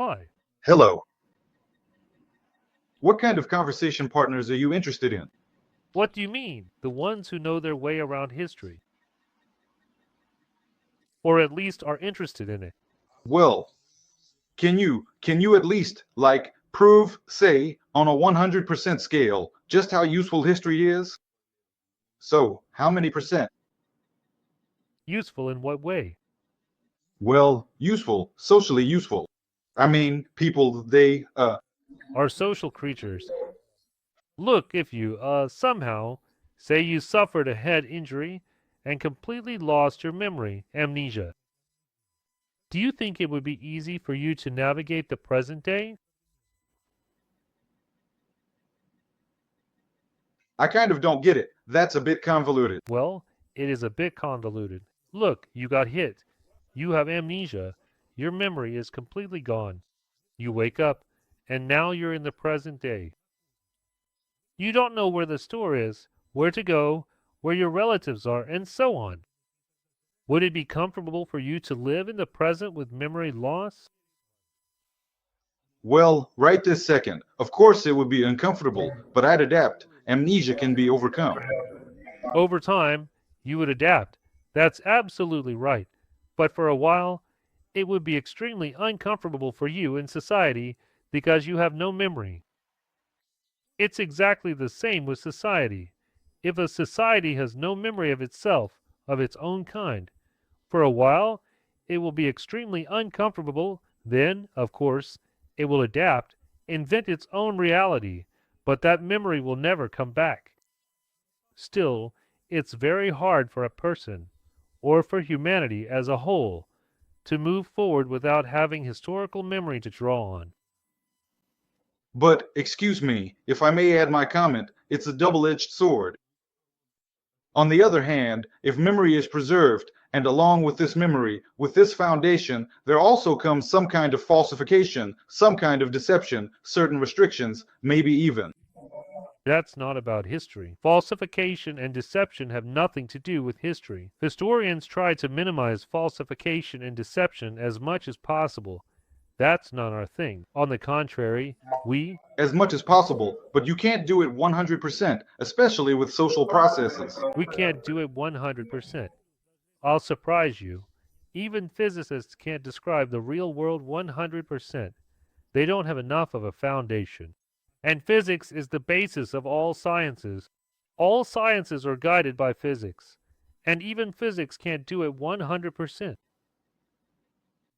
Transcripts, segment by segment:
Hi. Hello. What kind of conversation partners are you interested in? What do you mean? The ones who know their way around history, or at least are interested in it. Well, can you at least prove, say, on a 100% scale, just how useful history is? So, how many percent? Useful in what way? Well, useful, socially useful. I mean, people Are social creatures. Look, if you, somehow, say you suffered a head injury and completely lost your memory, amnesia, do you think it would be easy for you to navigate the present day? I kind of don't get it. That's a bit convoluted. Well, it is a bit convoluted. Look, you got hit. You have amnesia. Your memory is completely gone. You wake up, and now you're in the present day. You don't know where the store is, where to go, where your relatives are, and so on. Would it be comfortable for you to live in the present with memory loss? Well, right this second. Of course it would be uncomfortable, but I'd adapt. Amnesia can be overcome. Over time, you would adapt. That's absolutely right. But for a while, it would be extremely uncomfortable for you in society because you have no memory. It's exactly the same with society. If a society has no memory of itself, of its own kind, for a while, it will be extremely uncomfortable. Then, of course, it will adapt, invent its own reality, but that memory will never come back. Still, it's very hard for a person, or for humanity as a whole, to move forward without having historical memory to draw on. But, excuse me, if I may add my comment, it's a double-edged sword. On the other hand, if memory is preserved, and along with this memory, with this foundation, there also comes some kind of falsification, some kind of deception, certain restrictions, maybe even. That's not about history. Falsification and deception have nothing to do with history. Historians try to minimize falsification and deception as much as possible. That's not our thing. On the contrary, we As much as possible, but you can't do it 100%, especially with social processes. we can't do it 100%. I'll surprise you. Even physicists can't describe the real world 100%. They don't have enough of a foundation. And physics is the basis of all sciences. All sciences are guided by physics. And even physics can't do it 100%.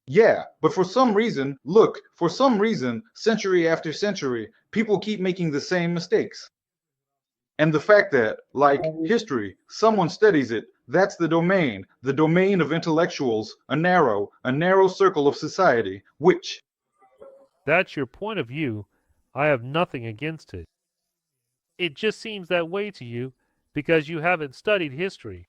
Yeah, but for some reason, look, for some reason, century after century, people keep making the same mistakes. And the fact that, like history, someone studies it, that's the domain of intellectuals, a narrow circle of society, which, That's your point of view. I have nothing against it. It just seems that way to you because you haven't studied history.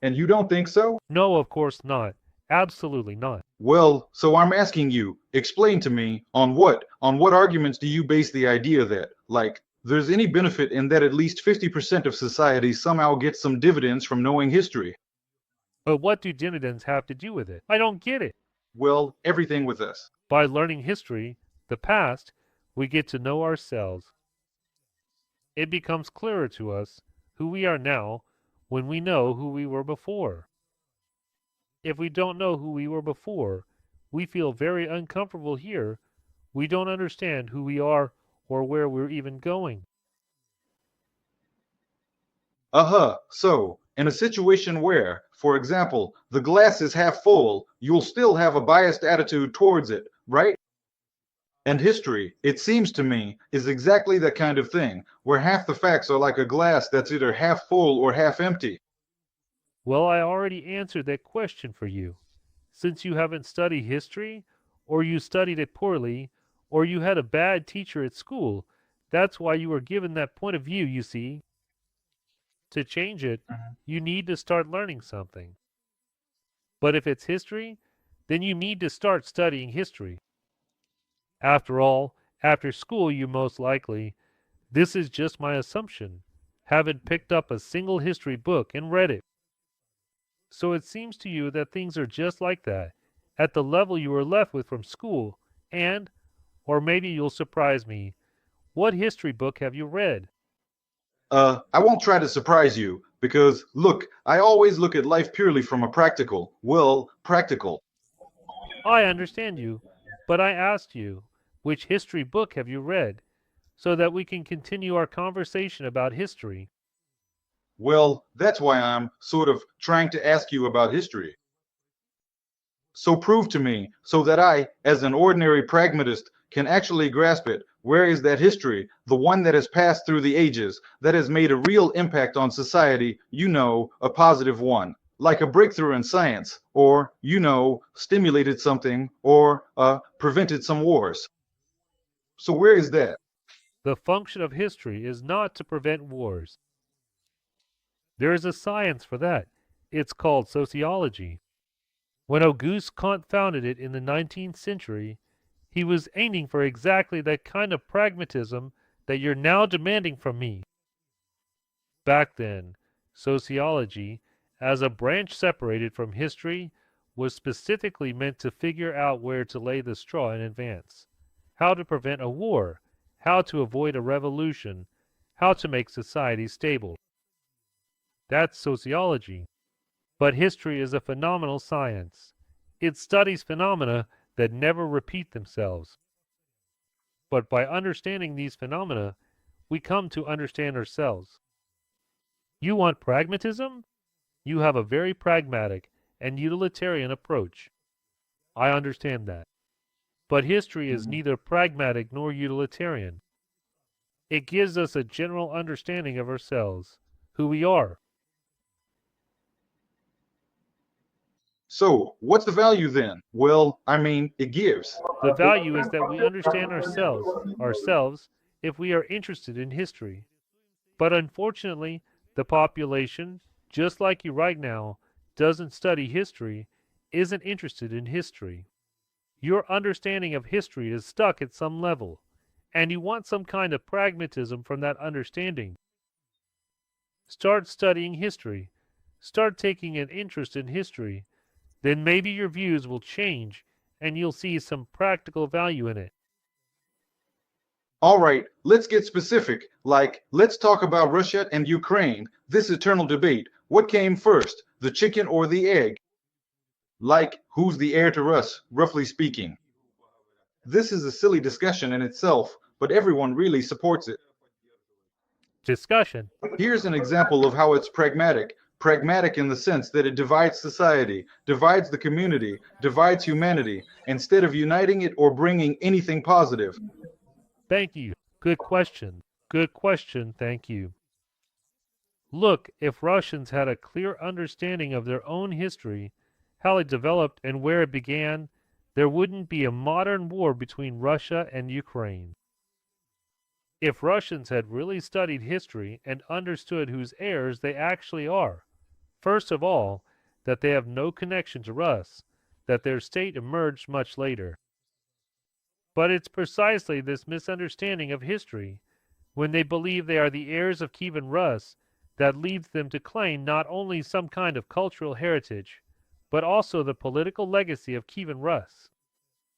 and you don't think so? No, of course not. Absolutely not. Well, so I'm asking you, explain to me, on what arguments do you base the idea that, there's any benefit in that at least 50% of society somehow gets some dividends from knowing history? But what do dividends have to do with it? I don't get it. Well, everything with us. By learning history, the past, we get to know ourselves. It becomes clearer to us who we are now when we know who we were before. If we don't know who we were before, we feel very uncomfortable here. We don't understand who we are or where we're even going. Uh-huh. So, in a situation where, for example, the glass is half full, you'll still have a biased attitude towards it, right? And history, it seems to me, is exactly that kind of thing, where half the facts are like a glass that's either half full or half empty. Well, I already answered that question for you. Since you haven't studied history, or you studied it poorly, or you had a bad teacher at school, that's why you were given that point of view, you see. To change it, you need to start learning something. But if it's history, then you need to start studying history. After all, after school you most likely, this is just my assumption, haven't picked up a single history book and read it. So it seems to you that things are just like that, at the level you were left with from school, And, or maybe you'll surprise me, what history book have you read? I won't try to surprise you, because, look, I always look at life purely from a practical. I understand you, but I asked you, which history book have you read, so that we can continue our conversation about history. Well, that's why I'm sort of trying to ask you about history. So prove to me, so that I, as an ordinary pragmatist, can actually grasp it. Where is that history, the one that has passed through the ages, that has made a real impact on society, a positive one, like a breakthrough in science, or, stimulated something, or prevented some wars? So where is that? The function of history is not to prevent wars. There is a science for that. It's called sociology. When Auguste Comte founded it in the 19th century, he was aiming for exactly that kind of pragmatism that you're now demanding from me. Back then, sociology, as a branch separated from history, was specifically meant to figure out where to lay the straw in advance, how to prevent a war, how to avoid a revolution, how to make society stable. That's sociology. But history is a phenomenal science. It studies phenomena that never repeat themselves. But by understanding these phenomena, we come to understand ourselves. You want pragmatism? You have a very pragmatic and utilitarian approach. I understand that. But history is neither pragmatic nor utilitarian. It gives us a general understanding of ourselves, who we are. So, what's the value then? Well, I mean, it gives. The value is that we understand ourselves if we are interested in history. But unfortunately, the population, just like you right now, doesn't study history, isn't interested in history. Your understanding of history is stuck at some level, and you want some kind of pragmatism from that understanding. Start studying history. Start taking an interest in history. Then maybe your views will change and you'll see some practical value in it. All right, let's get specific. Like, let's talk about Russia and Ukraine. This eternal debate. What came first, the chicken or the egg? Like, who's the heir to us, roughly speaking? This is a silly discussion in itself, but everyone really supports it. Discussion. Here's an example of how it's pragmatic. Pragmatic in the sense that it divides society, divides the community, divides humanity, instead of uniting it or bringing anything positive. Thank you. Good question. Good question. Thank you. Look, if Russians had a clear understanding of their own history, how it developed and where it began, there wouldn't be a modern war between Russia and Ukraine. If Russians had really studied history and understood whose heirs they actually are, first of all, that they have no connection to us, that their state emerged much later. But it's precisely this misunderstanding of history, when they believe they are the heirs of Kievan Rus, that leads them to claim not only some kind of cultural heritage, but also the political legacy of Kievan Rus.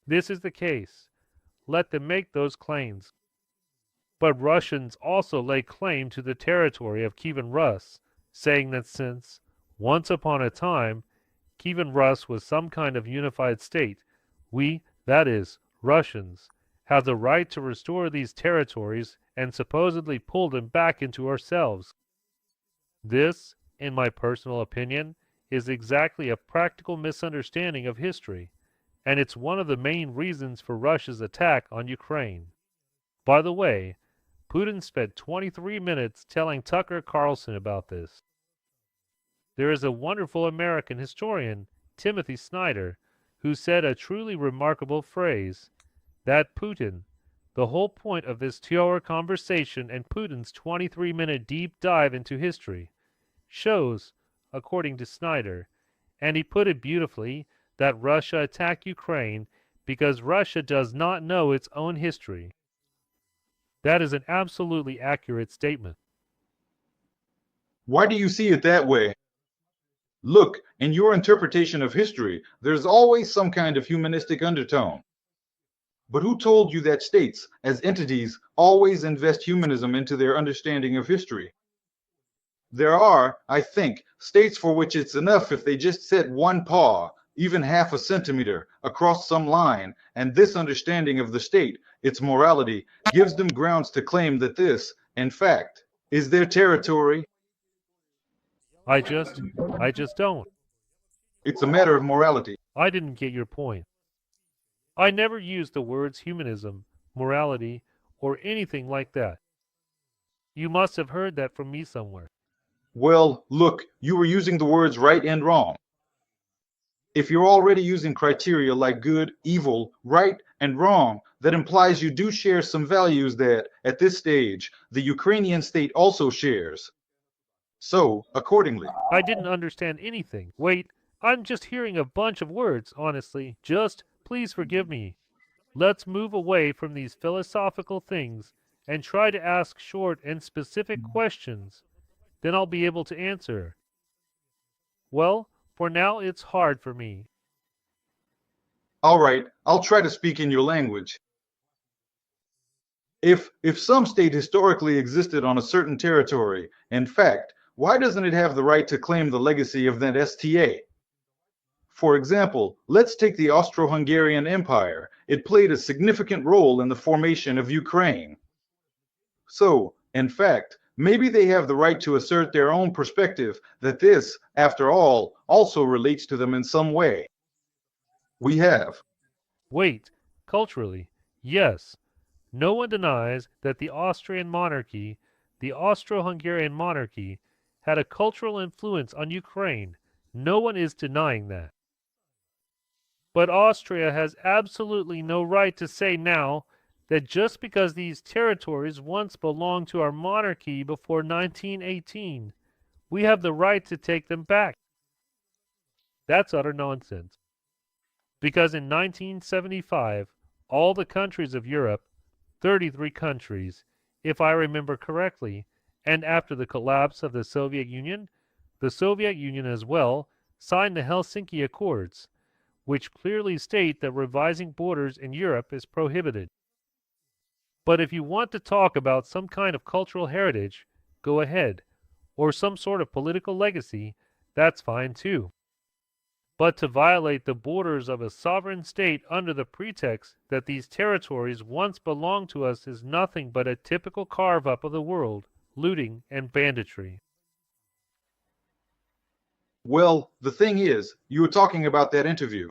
This is the case. Let them make those claims. But Russians also lay claim to the territory of Kievan Rus, saying that since, once upon a time, Kievan Rus was some kind of unified state, we, that is, Russians, have the right to restore these territories and supposedly pull them back into ourselves. This, in my personal opinion, is exactly a practical misunderstanding of history, and it's one of the main reasons for Russia's attack on Ukraine. By the way, Putin spent 23 minutes telling Tucker Carlson about this. There is a wonderful American historian, Timothy Snyder, who said a truly remarkable phrase, that Putin, the whole point of this 2-hour conversation and Putin's 23-minute deep dive into history, shows, according to Snyder, and he put it beautifully, that Russia attacked Ukraine because Russia does not know its own history. That is an absolutely accurate statement. Why do you see it that way? Look, in your interpretation of history, there's always some kind of humanistic undertone. But who told you that states, as entities, always invest humanism into their understanding of history? There are, I think, states for which it's enough if they just set one paw, even half a centimeter, across some line, and this understanding of the state, its morality, gives them grounds to claim that this, in fact, is their territory. I just don't. It's a matter of morality. I didn't get your point. I never used the words humanism, morality, or anything like that. You must have heard that from me somewhere. Well, look, you were using the words right and wrong. If you're already using criteria like good, evil, right, and wrong, that implies you do share some values that, at this stage, the Ukrainian state also shares. So, accordingly, I didn't understand anything. Wait, I'm just hearing a bunch of words, honestly. Just, please forgive me. Let's move away from these philosophical things and try to ask short and specific questions. Then I'll be able to answer. Well, for now it's hard for me. all right, I'll try to speak in your language. If some state historically existed on a certain territory, in fact, why doesn't it have the right to claim the legacy of that STA? For example, let's take the Austro-Hungarian Empire. It played a significant role in the formation of Ukraine. So, in fact, maybe they have the right to assert their own perspective that this, after all, also relates to them in some way. We have. Wait, culturally, yes. No one denies that the Austrian monarchy, the Austro-Hungarian monarchy, had a cultural influence on Ukraine. No one is denying that. But Austria has absolutely no right to say now that just because these territories once belonged to our monarchy before 1918, we have the right to take them back. That's utter nonsense. Because in 1975, all the countries of Europe, 33 countries, if I remember correctly, and after the collapse of the Soviet Union as well, signed the Helsinki Accords, which clearly state that revising borders in Europe is prohibited. But if you want to talk about some kind of cultural heritage, go ahead, or some sort of political legacy, that's fine too. But to violate the borders of a sovereign state under the pretext that these territories once belonged to us is nothing but a typical carve-up of the world, looting and banditry. Well, the thing is, you were talking about that interview.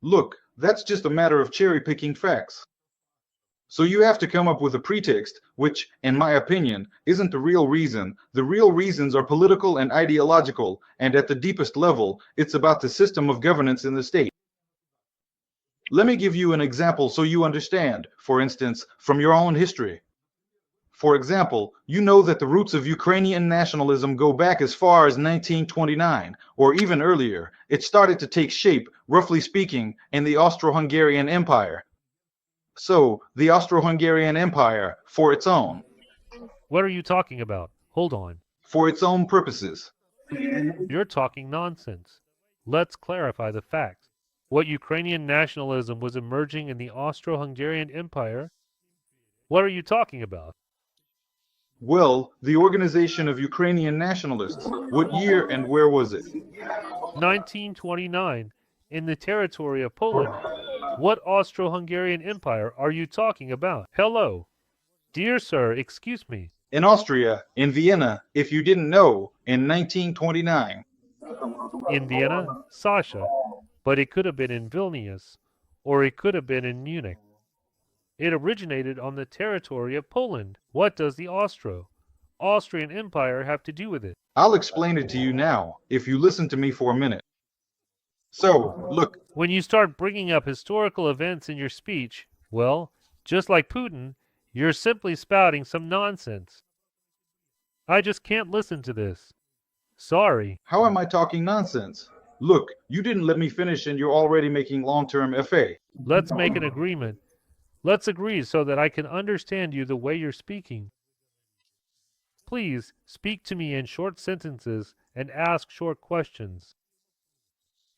Look, that's just a matter of cherry-picking facts. So you have to come up with a pretext, which, in my opinion, isn't the real reason. The real reasons are political and ideological, and at the deepest level, it's about the system of governance in the state. Let me give you an example so you understand, for instance, from your own history. For example, you know that the roots of Ukrainian nationalism go back as far as 1929, or even earlier. It started to take shape, roughly speaking, in the Austro-Hungarian Empire. So, the Austro-Hungarian Empire, What are you talking about? Hold on. for its own purposes. You're talking nonsense. Let's clarify the facts. What Ukrainian nationalism was emerging in the Austro-Hungarian Empire? What are you talking about? Well, the Organization of Ukrainian Nationalists. What year and where was it? 1929, in the territory of Poland. What Austro-Hungarian Empire are you talking about? Hello. Dear sir, excuse me. In Austria, in Vienna, if you didn't know, in 1929. In Vienna, Sasha. But it could have been in Vilnius, or it could have been in Munich. It originated on the territory of Poland. What does the Austrian Empire have to do with it? I'll explain it to you now, if you listen to me for a minute. So, look, When you start bringing up historical events in your speech, well, just like Putin, you're simply spouting some nonsense. I just can't listen to this. Sorry. how am I talking nonsense? Look, you didn't let me finish and you're already making long-term FA. Let's make an agreement. Let's agree so that I can understand you the way you're speaking. Please speak to me in short sentences and ask short questions.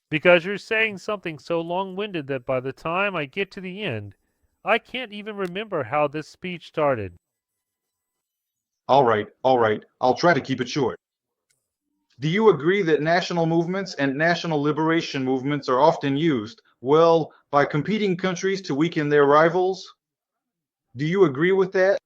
Because you're saying something so long-winded that by the time I get to the end, I can't even remember how this speech started. All right, I'll try to keep it short. Do you agree that national movements and national liberation movements are often used, well, by competing countries to weaken their rivals? Do you agree with that?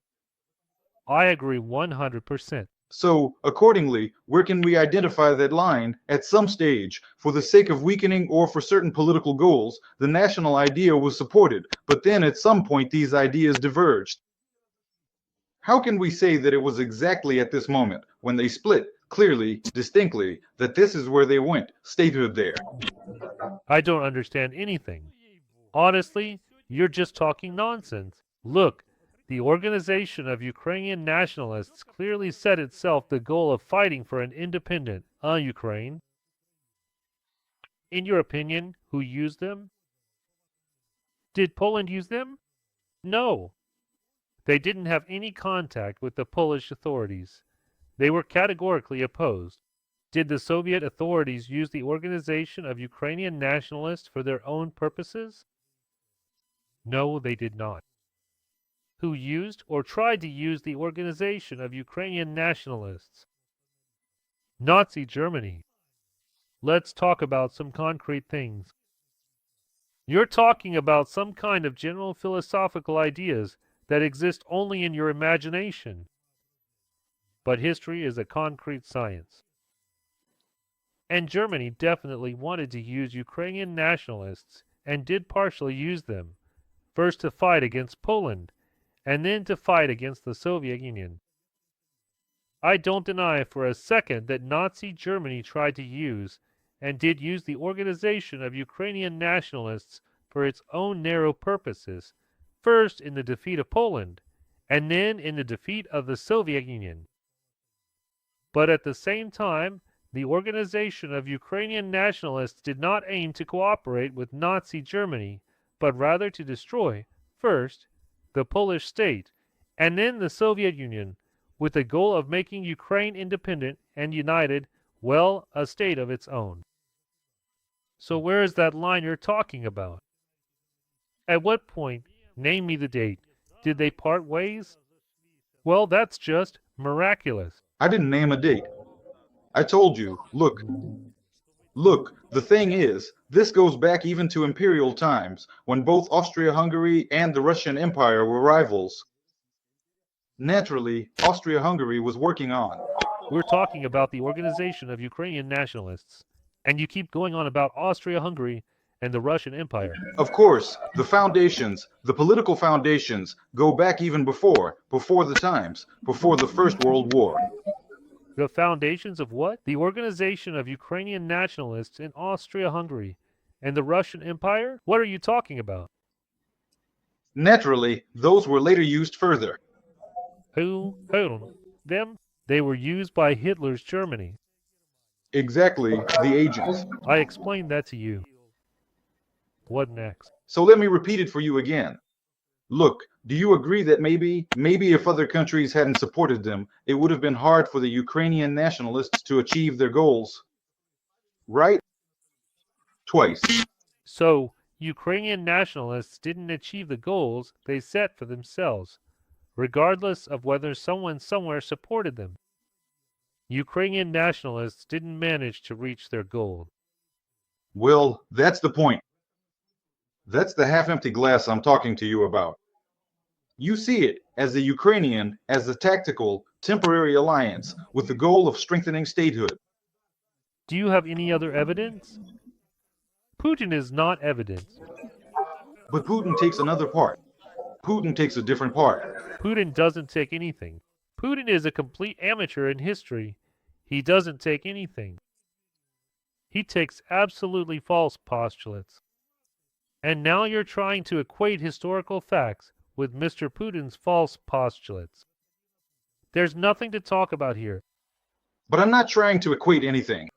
I agree 100%. So, accordingly, where can we identify that line? At some stage, for the sake of weakening or for certain political goals, the national idea was supported, but then at some point these ideas diverged. How can we say that it was exactly at this moment, when they split, clearly, distinctly, that this is where they went, stated there? I don't understand anything. Honestly, you're just talking nonsense. Look, the Organization of Ukrainian Nationalists clearly set itself the goal of fighting for an independent Ukraine. In your opinion, who used them? Did Poland use them? No. They didn't have any contact with the Polish authorities. They were categorically opposed. Did the Soviet authorities use the Organization of Ukrainian Nationalists for their own purposes? No, they did not. Who used or tried to use the Organization of Ukrainian Nationalists? Nazi Germany. Let's talk about some concrete things. You're talking about some kind of general philosophical ideas that exist only in your imagination. But history is a concrete science. And Germany definitely wanted to use Ukrainian nationalists and did partially use them, first to fight against Poland and then to fight against the Soviet Union. I don't deny for a second that Nazi Germany tried to use and did use the Organization of Ukrainian Nationalists for its own narrow purposes, first in the defeat of Poland and then in the defeat of the Soviet Union. But at the same time, the Organization of Ukrainian Nationalists did not aim to cooperate with Nazi Germany, but rather to destroy, first, the Polish state, and then the Soviet Union, with the goal of making Ukraine independent and united, well, a state of its own. So where is that line you're talking about? At what point, name me the date, did they part ways? Well, that's just miraculous. I didn't name a date. I told you, look, the thing is, this goes back even to imperial times, when both Austria-Hungary and the Russian Empire were rivals. Naturally, Austria-Hungary was working on. We're talking about the Organization of Ukrainian Nationalists, and you keep going on about Austria-Hungary and the Russian Empire. Of course, the foundations, the political foundations, go back even before the times, before the First World War. The foundations of what? The Organization of Ukrainian Nationalists in Austria-Hungary and the Russian Empire? What are you talking about? Naturally, those were later used further. Who? Them? They were used by Hitler's Germany. Exactly, the agents. I explained that to you. What next? So let me repeat it for you again. Look, do you agree that maybe if other countries hadn't supported them, it would have been hard for the Ukrainian nationalists to achieve their goals? Right? Twice. So, Ukrainian nationalists didn't achieve the goals they set for themselves, regardless of whether someone somewhere supported them. Ukrainian nationalists didn't manage to reach their goal. Well, that's the point. That's the half-empty glass I'm talking to you about. You see it as a Ukrainian, as a tactical, temporary alliance with the goal of strengthening statehood. Do you have any other evidence? Putin is not evidence. But Putin takes another part. Putin takes a different part. Putin doesn't take anything. Putin is a complete amateur in history. He doesn't take anything. He takes absolutely false postulates. And now you're trying to equate historical facts with Mr. Putin's false postulates. There's nothing to talk about here. But I'm not trying to equate anything.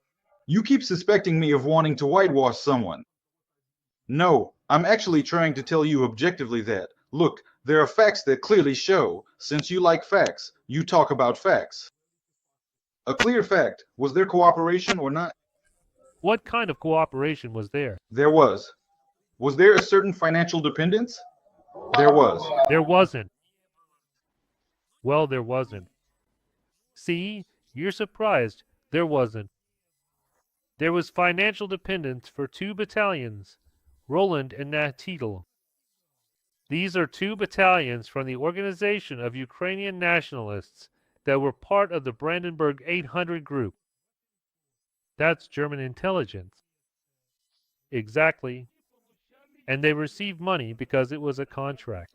You keep suspecting me of wanting to whitewash someone. No, I'm actually trying to tell you objectively that, look, there are facts that clearly show, since you like facts, you talk about facts. A clear fact, was there cooperation or not? What kind of cooperation was there? There was. Was there a certain financial dependence? There was. There wasn't. Well, there wasn't. See, you're surprised. There wasn't. There was financial dependence for 2 battalions, Roland and Nahtidal. These are 2 battalions from the Organization of Ukrainian Nationalists that were part of the Brandenburg 800 group. That's German intelligence. Exactly. And they received money because it was a contract.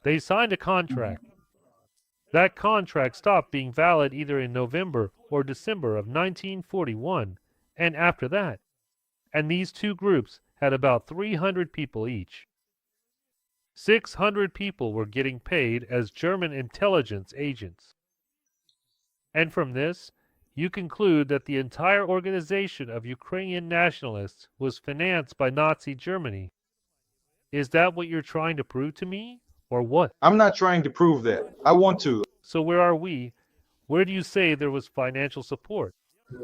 They signed a contract. That contract stopped being valid either in November or December of 1941, and after that. And these 2 groups had about 300 people each. 600 people were getting paid as German intelligence agents. And from this, you conclude that the entire organization of Ukrainian nationalists was financed by Nazi Germany. Is that what you're trying to prove to me, or what? I'm not trying to prove that. I want to. So where are we? Where do you say there was financial support?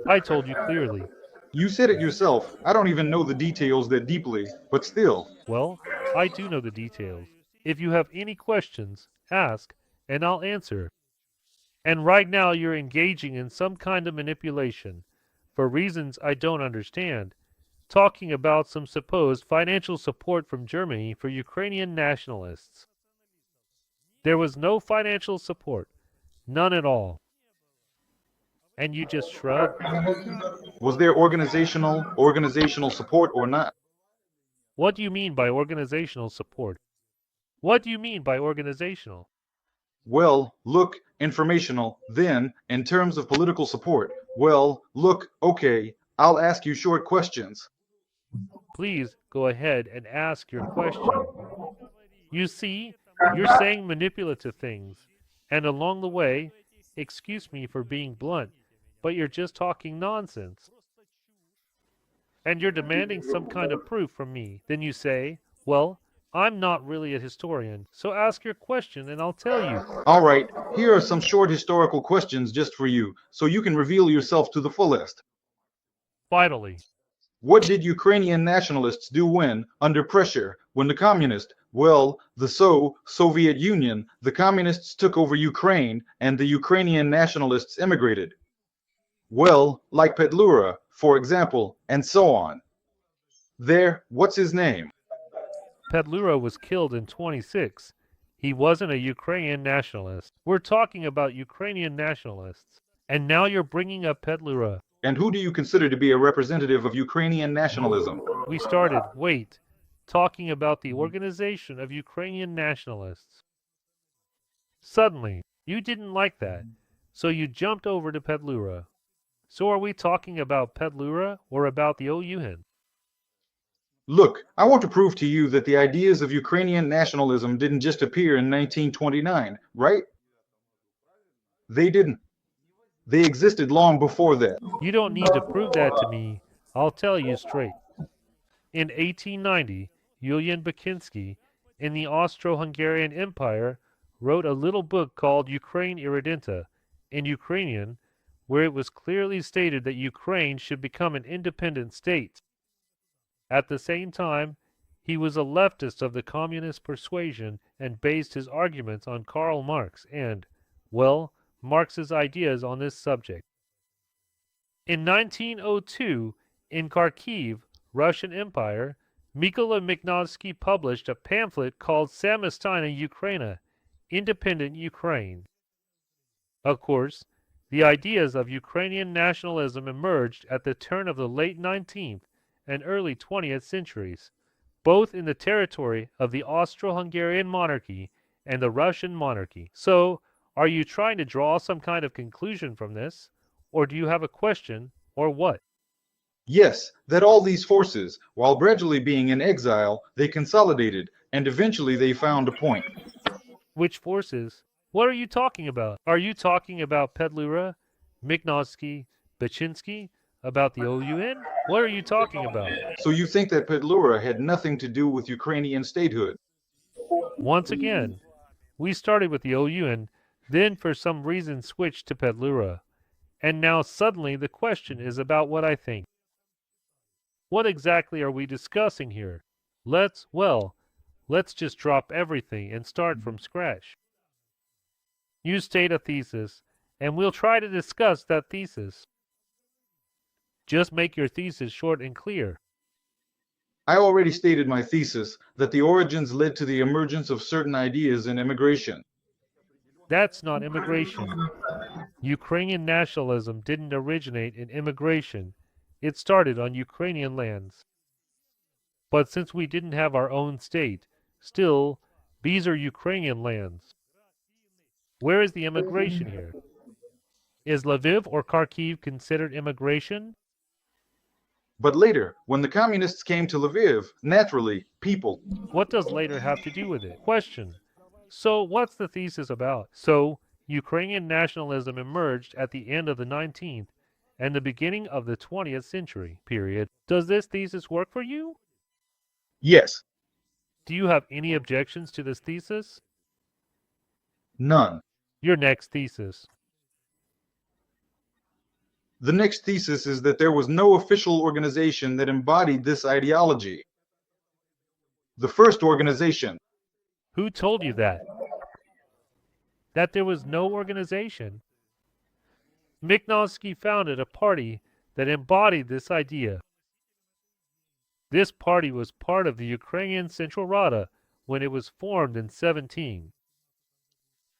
I told you clearly. You said it yourself. I don't even know the details that deeply, but still. Well, I do know the details. If you have any questions, ask, and I'll answer. And right now you're engaging in some kind of manipulation, for reasons I don't understand, talking about some supposed financial support from Germany for Ukrainian nationalists. There was no financial support, none at all. And you just shrug? Was there organizational support or not? What do you mean by organizational support? What do you mean by organizational? Well, look, informational. Then, in terms of political support, well, look, okay, I'll ask you short questions. Please go ahead and ask your question. You see, you're saying manipulative things, and along the way, excuse me for being blunt, but you're just talking nonsense. And you're demanding some kind of proof from me. Then you say, well, I'm not really a historian, so ask your question and I'll tell you. All right, here are some short historical questions just for you, so you can reveal yourself to the fullest. Finally, What did Ukrainian nationalists do when, under pressure, when the Soviet Union, the communists took over Ukraine and the Ukrainian nationalists immigrated? Well, like Petlura, for example, and so on. What's his name? Pedlura was killed in 26. He wasn't a Ukrainian nationalist. We're talking about Ukrainian nationalists. And now you're bringing up Pedlura. And who do you consider to be a representative of Ukrainian nationalism? We started, talking about the Organization of Ukrainian Nationalists. Suddenly, you didn't like that, so you jumped over to Pedlura. So are we talking about Pedlura or about the OUN? Look, I want to prove to you that the ideas of Ukrainian nationalism didn't just appear in 1929, right? They didn't. They existed long before that. You don't need to prove that to me. I'll tell you straight. In 1890, Julian Baczynski, in the Austro-Hungarian Empire, wrote a little book called Ukraine Irredenta, in Ukrainian, where it was clearly stated that Ukraine should become an independent state. At the same time, he was a leftist of the communist persuasion and based his arguments on Karl Marx and, well, Marx's ideas on this subject. In 1902, in Kharkiv, Russian Empire, Mykola Mikhnovsky published a pamphlet called Samostayna Ukraina, Independent Ukraine. Of course, the ideas of Ukrainian nationalism emerged at the turn of the late 19th and early 20th centuries, both in the territory of the Austro-Hungarian monarchy and the Russian monarchy. So, are you trying to draw some kind of conclusion from this, or do you have a question, or what? Yes, that all these forces, while gradually being in exile, they consolidated, and eventually they found a point. Which forces? What are you talking about? Are you talking about Pedlura, Mikhnovsky, Baczynski? About the OUN? What are you talking about? So you think that Petlura had nothing to do with Ukrainian statehood? Once again, we started with the OUN, then for some reason switched to Pedlura. And now suddenly the question is about what I think. What exactly are we discussing here? Let's just drop everything and start from scratch. You state a thesis, and we'll try to discuss that thesis. Just make your thesis short and clear. I already stated my thesis that the origins led to the emergence of certain ideas in immigration. That's not immigration. Ukrainian nationalism didn't originate in immigration. It started on Ukrainian lands. But since we didn't have our own state, still, these are Ukrainian lands. Where is the immigration here? Is Lviv or Kharkiv considered immigration? But later, when the communists came to Lviv, naturally, people. What does later have to do with it? Question. So, what's the thesis about? So, Ukrainian nationalism emerged at the end of the 19th and the beginning of the 20th century period. Does this thesis work for you? Yes, Do you have any objections to this thesis? none. Your next thesis. The next thesis is that there was no official organization that embodied this ideology. The first organization. Who told you that? That there was no organization? Mikhnovsky founded a party that embodied this idea. This party was part of the Ukrainian Central Rada when it was formed in 17.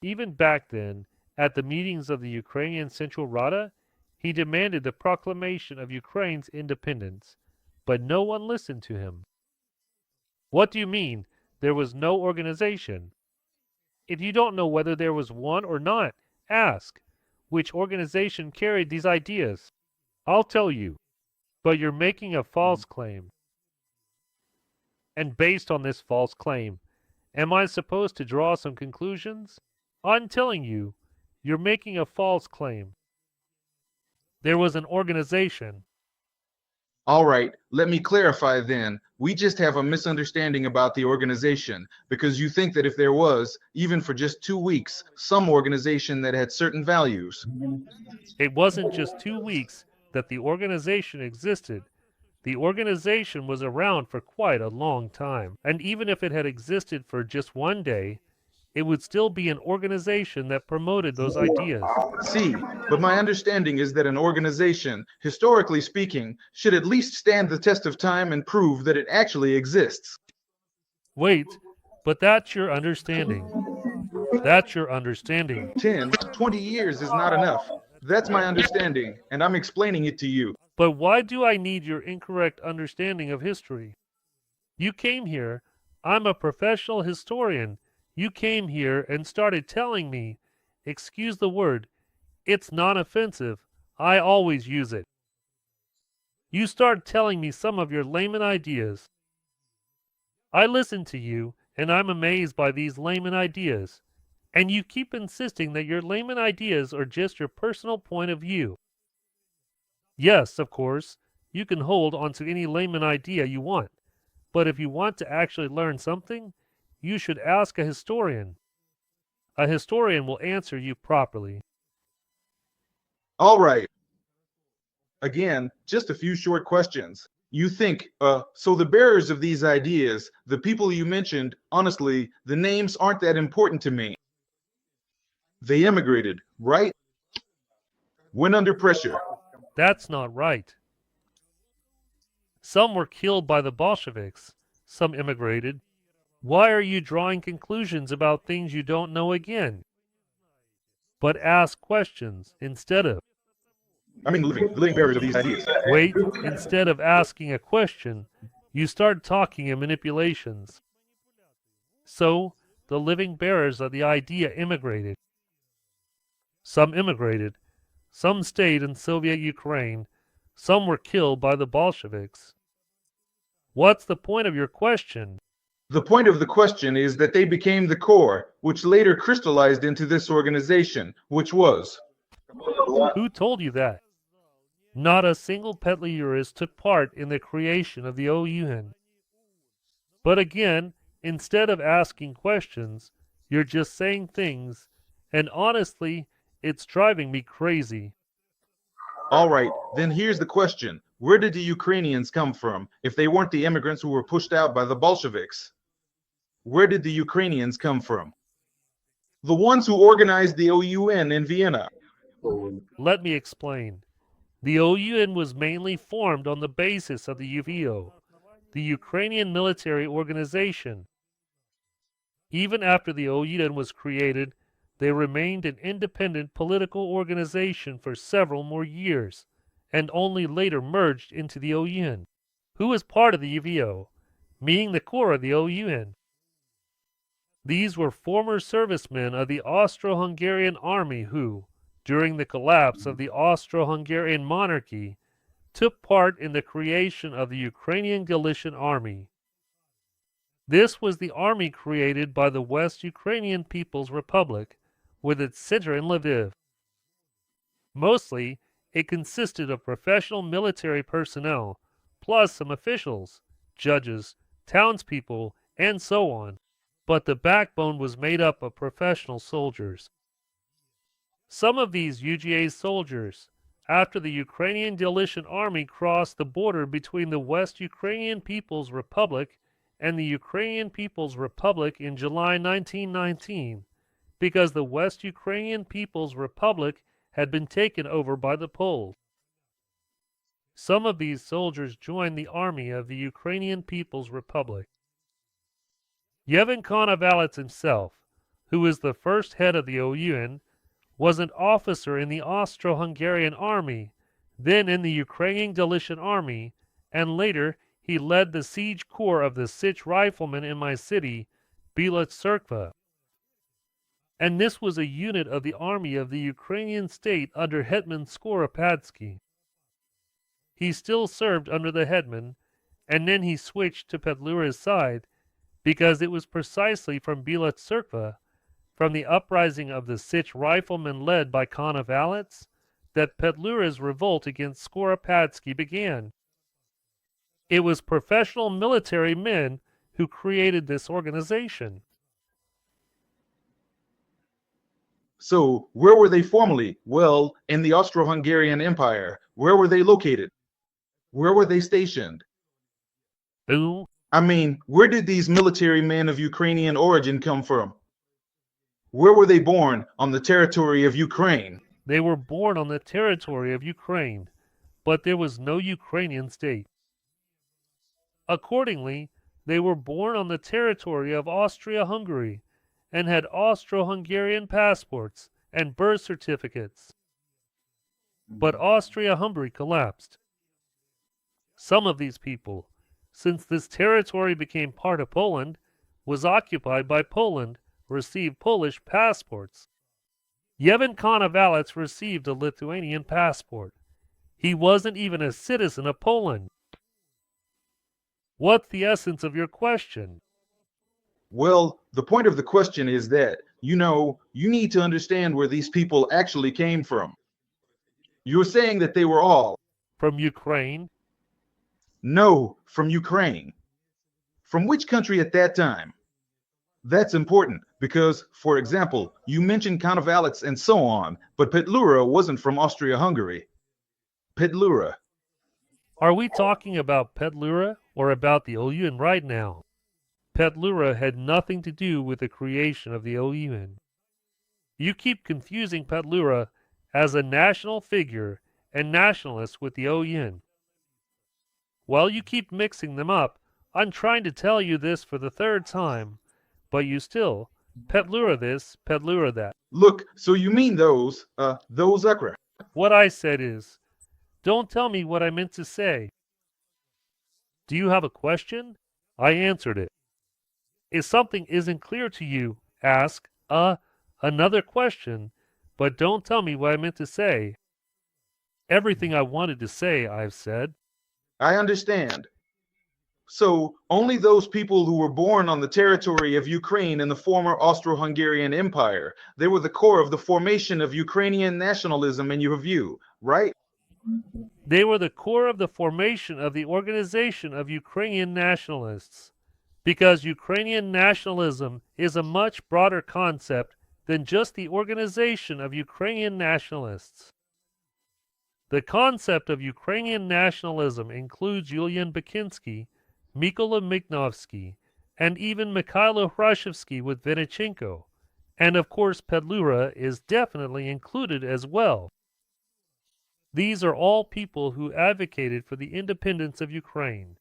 Even back then, at the meetings of the Ukrainian Central Rada, he demanded the proclamation of Ukraine's independence, but no one listened to him. What do you mean, there was no organization? If you don't know whether there was one or not, ask, which organization carried these ideas? I'll tell you, but you're making a false claim. And based on this false claim, am I supposed to draw some conclusions? I'm telling you, you're making a false claim. There was an organization. All right, let me clarify then. We just have a misunderstanding about the organization because you think that if there was, even for just 2 weeks, some organization that had certain values. It wasn't just 2 weeks that the organization existed. The organization was around for quite a long time. And even if it had existed for just one day, it would still be an organization that promoted those ideas. See, but my understanding is that an organization, historically speaking, should at least stand the test of time and prove that it actually exists. Wait, but that's your understanding. That's your understanding. 10, 20 years is not enough. That's my understanding, and I'm explaining it to you. But why do I need your incorrect understanding of history? You came here. I'm a professional historian. You came here and started telling me, excuse the word, it's non-offensive. I always use it. You start telling me some of your layman ideas. I listen to you, and I'm amazed by these layman ideas. And you keep insisting that your layman ideas are just your personal point of view. Yes, of course, you can hold onto any layman idea you want. But if you want to actually learn something, you should ask a historian. A historian will answer you properly. All right. Again, just a few short questions. You think, so the bearers of these ideas, the people you mentioned, honestly, the names aren't that important to me. They immigrated, right? When under pressure. That's not right. Some were killed by the Bolsheviks. Some immigrated. Why are you drawing conclusions about things you don't know again? But ask questions instead of. I mean, living bearers of these ideas. Wait, instead of asking a question, you start talking in manipulations. So, the living bearers of the idea immigrated. Some immigrated. Some stayed in Soviet Ukraine. Some were killed by the Bolsheviks. What's the point of your question? The point of the question is that they became the core, which later crystallized into this organization, which was. Who told you that? Not a single Petlurist took part in the creation of the OUN. But again, instead of asking questions, you're just saying things, and honestly, it's driving me crazy. All right, then here's the question. Where did the Ukrainians come from if they weren't the immigrants who were pushed out by the Bolsheviks? Where did the Ukrainians come from? The ones who organized the OUN in Vienna. Let me explain. The OUN was mainly formed on the basis of the UVO, the Ukrainian military organization. Even after the OUN was created, they remained an independent political organization for several more years, and only later merged into the OUN, who was part of the UVO, meaning the core of the OUN. These were former servicemen of the Austro-Hungarian army who, during the collapse of the Austro-Hungarian monarchy, took part in the creation of the Ukrainian Galician Army. This was the army created by the West Ukrainian People's Republic, with its center in Lviv. Mostly, it consisted of professional military personnel, plus some officials, judges, townspeople, and so on, but the backbone was made up of professional soldiers. Some of these UGA soldiers, after the Ukrainian Galician Army crossed the border between the West Ukrainian People's Republic and the Ukrainian People's Republic in July 1919, because the West Ukrainian People's Republic had been taken over by the Poles. Some of these soldiers joined the army of the Ukrainian People's Republic. Yevhen Konovalets himself, who was the first head of the OUN, was an officer in the Austro-Hungarian army, then in the Ukrainian Galician army, and later he led the siege corps of the Sich riflemen in my city, Bielsk Tserkva. And this was a unit of the army of the Ukrainian state under Hetman Skoropadsky. He still served under the hetman, and then he switched to Petlura's side, because it was precisely from Bielsk Tserkva, from the uprising of the Sich riflemen led by Konovalets, that Petlura's revolt against Skoropadsky began. It was professional military men who created this organization. So, where were they formerly? Well, in the Austro-Hungarian Empire. Where were they located? Where were they stationed? Who? I mean, where did these military men of Ukrainian origin come from? Where were they born on the territory of Ukraine? They were born on the territory of Ukraine, but there was no Ukrainian state. Accordingly, they were born on the territory of Austria-Hungary and had Austro-Hungarian passports and birth certificates. But Austria-Hungary collapsed. Some of these people, since this territory became part of Poland, was occupied by Poland, received Polish passports. Yevhen Konovalets received a Lithuanian passport. He wasn't even a citizen of Poland. What's the essence of your question? Well, the point of the question is that, you need to understand where these people actually came from. You're saying that they were all. From Ukraine? No, from Ukraine. From which country at that time? That's important because, for example, you mentioned Konovalets and so on, but Petlura wasn't from Austria-Hungary. Petlura. Are we talking about Petlura or about the OUN right now? Petlura had nothing to do with the creation of the OUN. You keep confusing Petlura as a national figure and nationalist with the OUN. While you keep mixing them up, I'm trying to tell you this for the third time, but you still, Petlura this, Petlura that. Look, so you mean those Ukra. What I said is, don't tell me what I meant to say. Do you have a question? I answered it. If something isn't clear to you, ask another question, but don't tell me what I meant to say. Everything I wanted to say, I've said. I understand. So, only those people who were born on the territory of Ukraine in the former Austro-Hungarian Empire, they were the core of the formation of Ukrainian nationalism in your view, right? They were the core of the formation of the organization of Ukrainian nationalists, because Ukrainian nationalism is a much broader concept than just the organization of Ukrainian nationalists. The concept of Ukrainian nationalism includes Yulian Bakinsky, Mykola Mignovsky, and even Mikhailo Hrashevsky with Venichenko. And of course, Pedlura is definitely included as well. These are all people who advocated for the independence of Ukraine.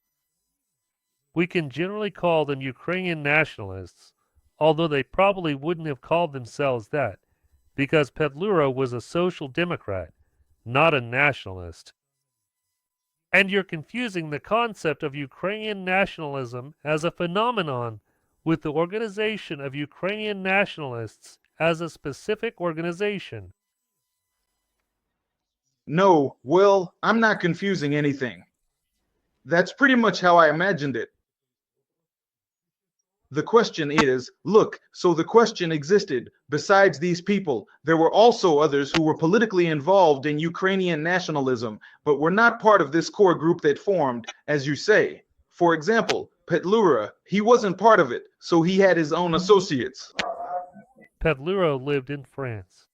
We can generally call them Ukrainian nationalists, although they probably wouldn't have called themselves that, because Pedlura was a social democrat, not a nationalist. And you're confusing the concept of Ukrainian nationalism as a phenomenon with the organization of Ukrainian nationalists as a specific organization. No, well, I'm not confusing anything. That's pretty much how I imagined it. The question is, look, so the question existed. Besides these people, there were also others who were politically involved in Ukrainian nationalism, but were not part of this core group that formed, as you say. For example, Petlura, he wasn't part of it, so he had his own associates. Pedlura lived in France.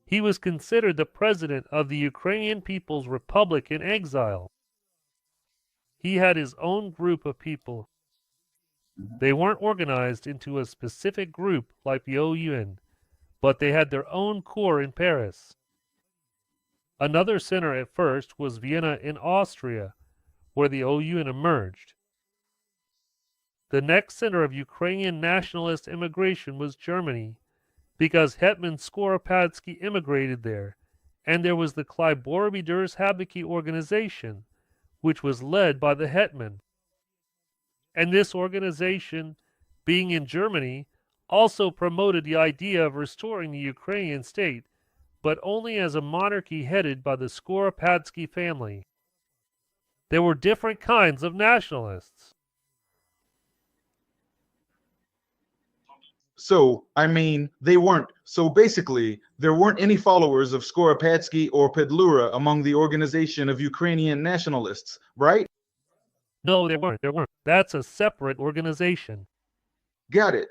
He was considered the president of the Ukrainian People's Republic in exile. He had his own group of people. They weren't organized into a specific group like the OUN, but they had their own core in Paris. Another center at first was Vienna in Austria, where the OUN emerged. The next center of Ukrainian nationalist immigration was Germany, because Hetman Skoropadsky immigrated there, and there was the Kleiborby Habaki organization, which was led by the Hetman. And this organization, being in Germany, also promoted the idea of restoring the Ukrainian state, but only as a monarchy headed by the Skoropadsky family. There were different kinds of nationalists. So, I mean, they weren't. So basically, there weren't any followers of Skoropadsky or Pedlura among the organization of Ukrainian nationalists, right? No, there weren't. That's a separate organization. Got it.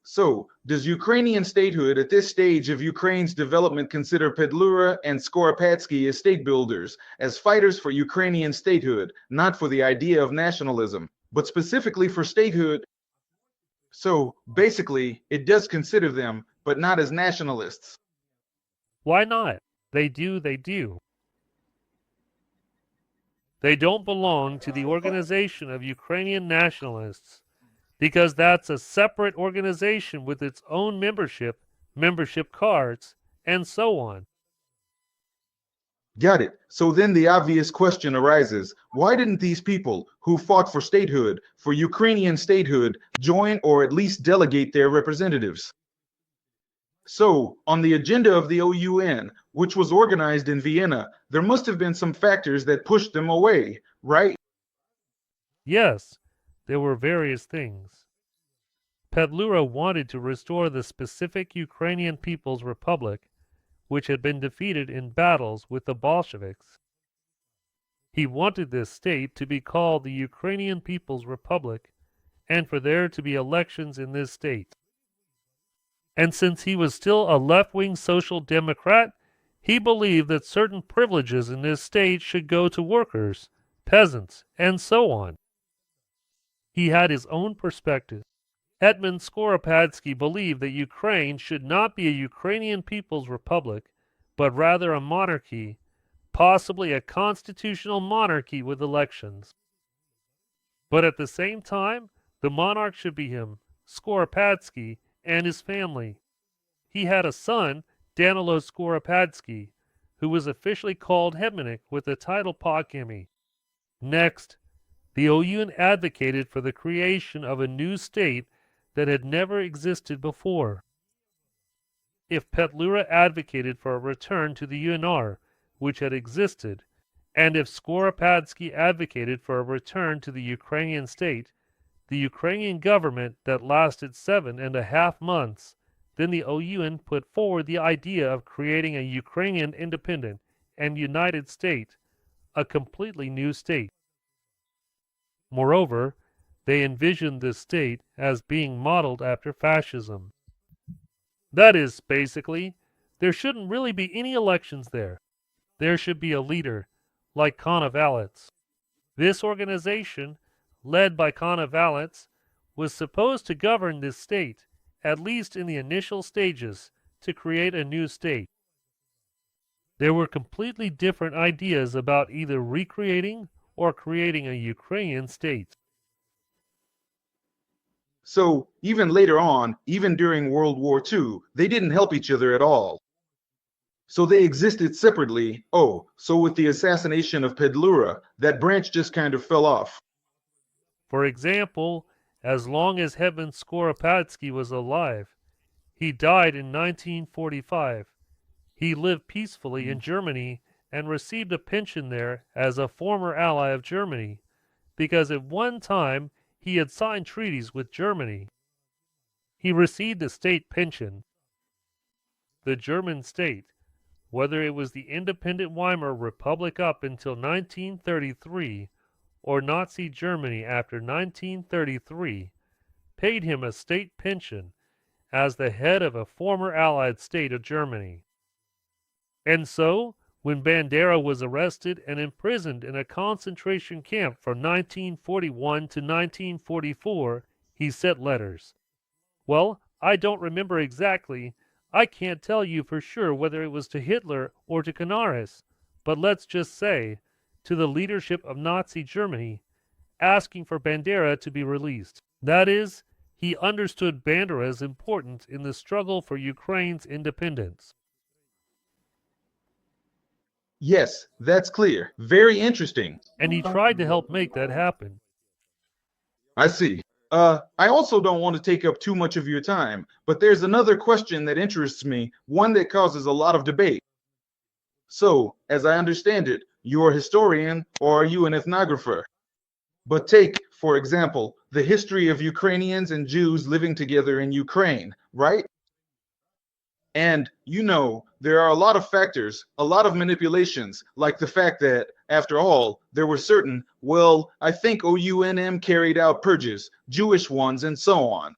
So, does Ukrainian statehood at this stage of Ukraine's development consider Pedlura and Skoropadsky as state builders, as fighters for Ukrainian statehood, not for the idea of nationalism, but specifically for statehood? So, basically, it does consider them, but not as nationalists. Why not? They do. They don't belong to the organization of Ukrainian nationalists because that's a separate organization with its own membership cards, and so on. Got it. So then the obvious question arises, why didn't these people who fought for statehood, for Ukrainian statehood, join or at least delegate their representatives? So, on the agenda of the OUN, which was organized in Vienna, there must have been some factors that pushed them away, right? Yes, there were various things. Pedlura wanted to restore the specific Ukrainian People's Republic, which had been defeated in battles with the Bolsheviks. He wanted this state to be called the Ukrainian People's Republic, and for there to be elections in this state. And since he was still a left-wing social democrat, he believed that certain privileges in this state should go to workers, peasants, and so on. He had his own perspective. Hetman Skoropadsky believed that Ukraine should not be a Ukrainian People's Republic, but rather a monarchy, possibly a constitutional monarchy with elections. But at the same time, the monarch should be him, Skoropadsky, and his family. He had a son, Danilo Skoropadsky, who was officially called Hetmanik with the title Podkemi. Next, the OUN advocated for the creation of a new state that had never existed before. If Petlura advocated for a return to the UNR, which had existed, and if Skoropadsky advocated for a return to the Ukrainian state, the Ukrainian government that lasted 7.5 months, then the OUN put forward the idea of creating a Ukrainian independent and united state, a completely new state. Moreover, they envisioned this state as being modeled after fascism. That is, basically, There shouldn't really be any elections there. There should be a leader, like Carnavalettes. This organization, led by Carnavalettes, was supposed to govern this state, at least in the initial stages, to create a new state. There were completely different ideas about either recreating or creating a Ukrainian state. So even later on, even during World War II, they didn't help each other at all. So they existed separately. Oh, so with the assassination of Pedlura, that branch just kind of fell off. For example, as long as Hetman Skoropadsky was alive, he died in 1945. He lived peacefully in Germany and received a pension there as a former ally of Germany, because at one time he had signed treaties with Germany. He received a state pension. The German state, whether it was the independent Weimar Republic up until 1933 or Nazi Germany after 1933, paid him a state pension as the head of a former Allied state of Germany. And so, when Bandera was arrested and imprisoned in a concentration camp from 1941 to 1944, he sent letters. Well, I don't remember exactly. I can't tell you for sure whether it was to Hitler or to Canaris, but let's just say, to the leadership of Nazi Germany, asking for Bandera to be released. That is, he understood Bandera's importance in the struggle for Ukraine's independence. Yes, that's clear. Very interesting. And he tried to help make that happen. I see. I also don't want to take up too much of your time, but there's another question that interests me, one that causes a lot of debate. So, as I understand it, you're a historian or are you an ethnographer? But take, for example, the history of Ukrainians and Jews living together in Ukraine, right? And you know, there are a lot of factors, a lot of manipulations, like the fact that, after all, there were certain, well, I think OUNM carried out purges, Jewish ones, and so on.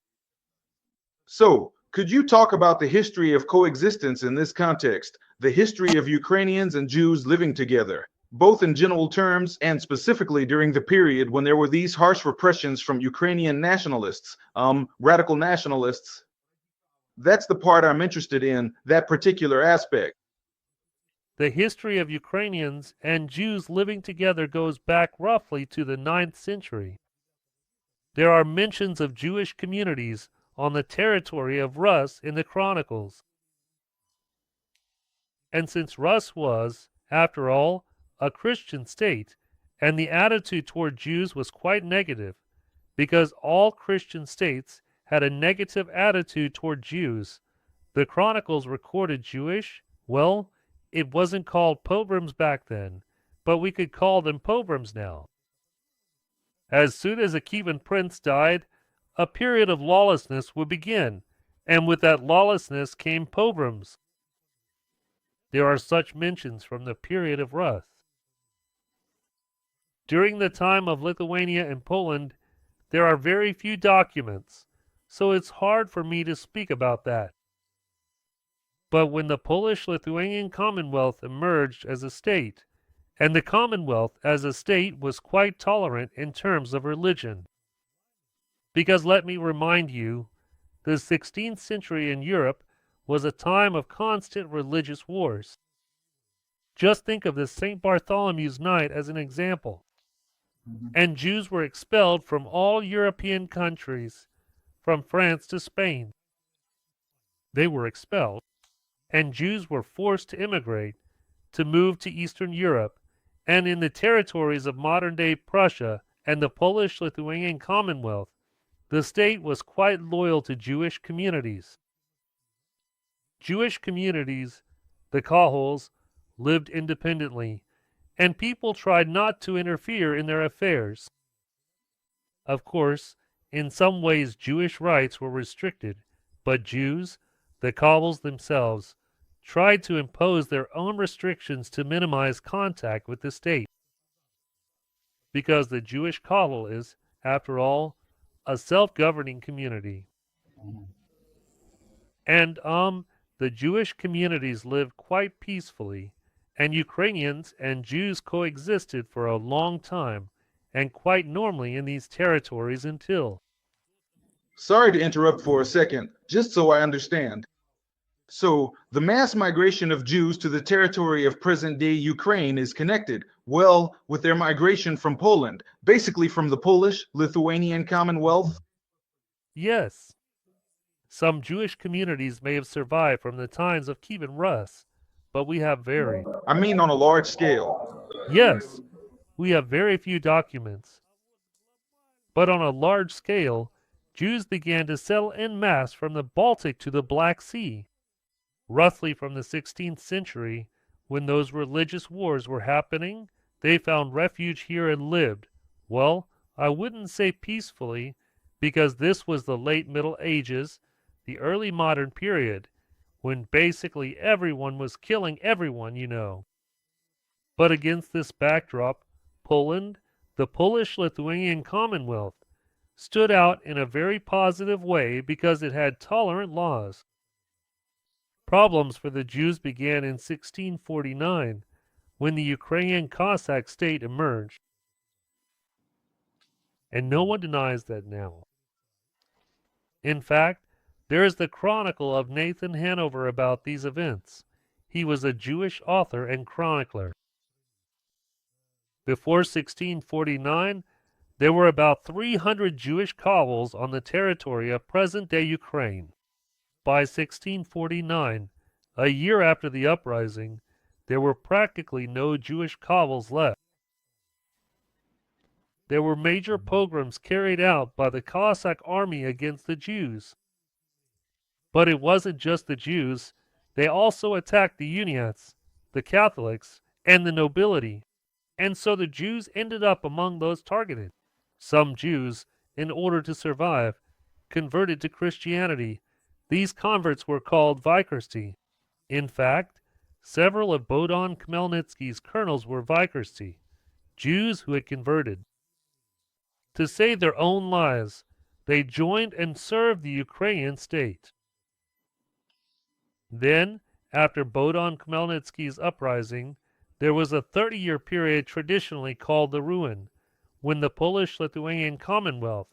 So, could you talk about the history of coexistence in this context, the history of Ukrainians and Jews living together, both in general terms and specifically during the period when there were these harsh repressions from Ukrainian nationalists, radical nationalists? That's the part I'm interested in, that particular aspect. The history of Ukrainians and Jews living together goes back roughly to the 9th century. There are mentions of Jewish communities on the territory of Rus in the Chronicles. And since Rus was, after all, a Christian state, and the attitude toward Jews was quite negative, because all Christian states had a negative attitude toward Jews, the Chronicles recorded Jewish, well, it wasn't called pogroms back then, but we could call them pogroms now. As soon as a Kievan prince died, a period of lawlessness would begin, and with that lawlessness came pogroms. There are such mentions from the period of Rus. During the time of Lithuania and Poland, there are very few documents, so it's hard for me to speak about that. But when the Polish-Lithuanian Commonwealth emerged as a state, and the Commonwealth as a state was quite tolerant in terms of religion. Because let me remind you, the 16th century in Europe was a time of constant religious wars. Just think of the St. Bartholomew's Night as an example. And Jews were expelled from all European countries, from France to Spain. They were expelled, and Jews were forced to immigrate, to move to Eastern Europe, and in the territories of modern-day Prussia and the Polish-Lithuanian Commonwealth, the state was quite loyal to Jewish communities. Jewish communities, the Kahols, lived independently, and people tried not to interfere in their affairs. Of course, in some ways Jewish rights were restricted, but Jews, the Kahols themselves, tried to impose their own restrictions to minimize contact with the state. Because the Jewish Kahal is, after all, a self-governing community. And the the Jewish communities lived quite peacefully, and Ukrainians and Jews coexisted for a long time and quite normally in these territories until. Sorry to interrupt for a second, just so I understand. So, the mass migration of Jews to the territory of present-day Ukraine is connected, well, with their migration from Poland, basically from the Polish-Lithuanian Commonwealth? Yes, some Jewish communities may have survived from the times of Kievan Rus, but we have very. I mean on a large scale. Yes, we have very few documents. But on a large scale, Jews began to settle en masse from the Baltic to the Black Sea, roughly from the 16th century, when those religious wars were happening. They found refuge here and lived, well, I wouldn't say peacefully, because this was the late Middle Ages, the early modern period, when basically everyone was killing everyone, you know. But against this backdrop, Poland, the Polish-Lithuanian Commonwealth, stood out in a very positive way because it had tolerant laws. Problems for the Jews began in 1649, when the Ukrainian Cossack state emerged, and no one denies that now. In fact, there is the chronicle of Nathan Hanover about these events. He was a Jewish author and chronicler. Before 1649, there were about 300 Jewish kovels on the territory of present-day Ukraine. By 1649, a year after the uprising, there were practically no Jewish kovels left. There were major pogroms carried out by the Cossack army against the Jews. But it wasn't just the Jews. They also attacked the Uniats, the Catholics, and the nobility. And so the Jews ended up among those targeted. Some Jews, in order to survive, converted to Christianity. These converts were called Vikersti. In fact, several of Bogdan Khmelnytsky's colonels were Vikersti, Jews who had converted. To save their own lives, they joined and served the Ukrainian state. Then, after Bogdan Khmelnytsky's uprising, there was a 30-year period traditionally called the Ruin, when the Polish-Lithuanian Commonwealth,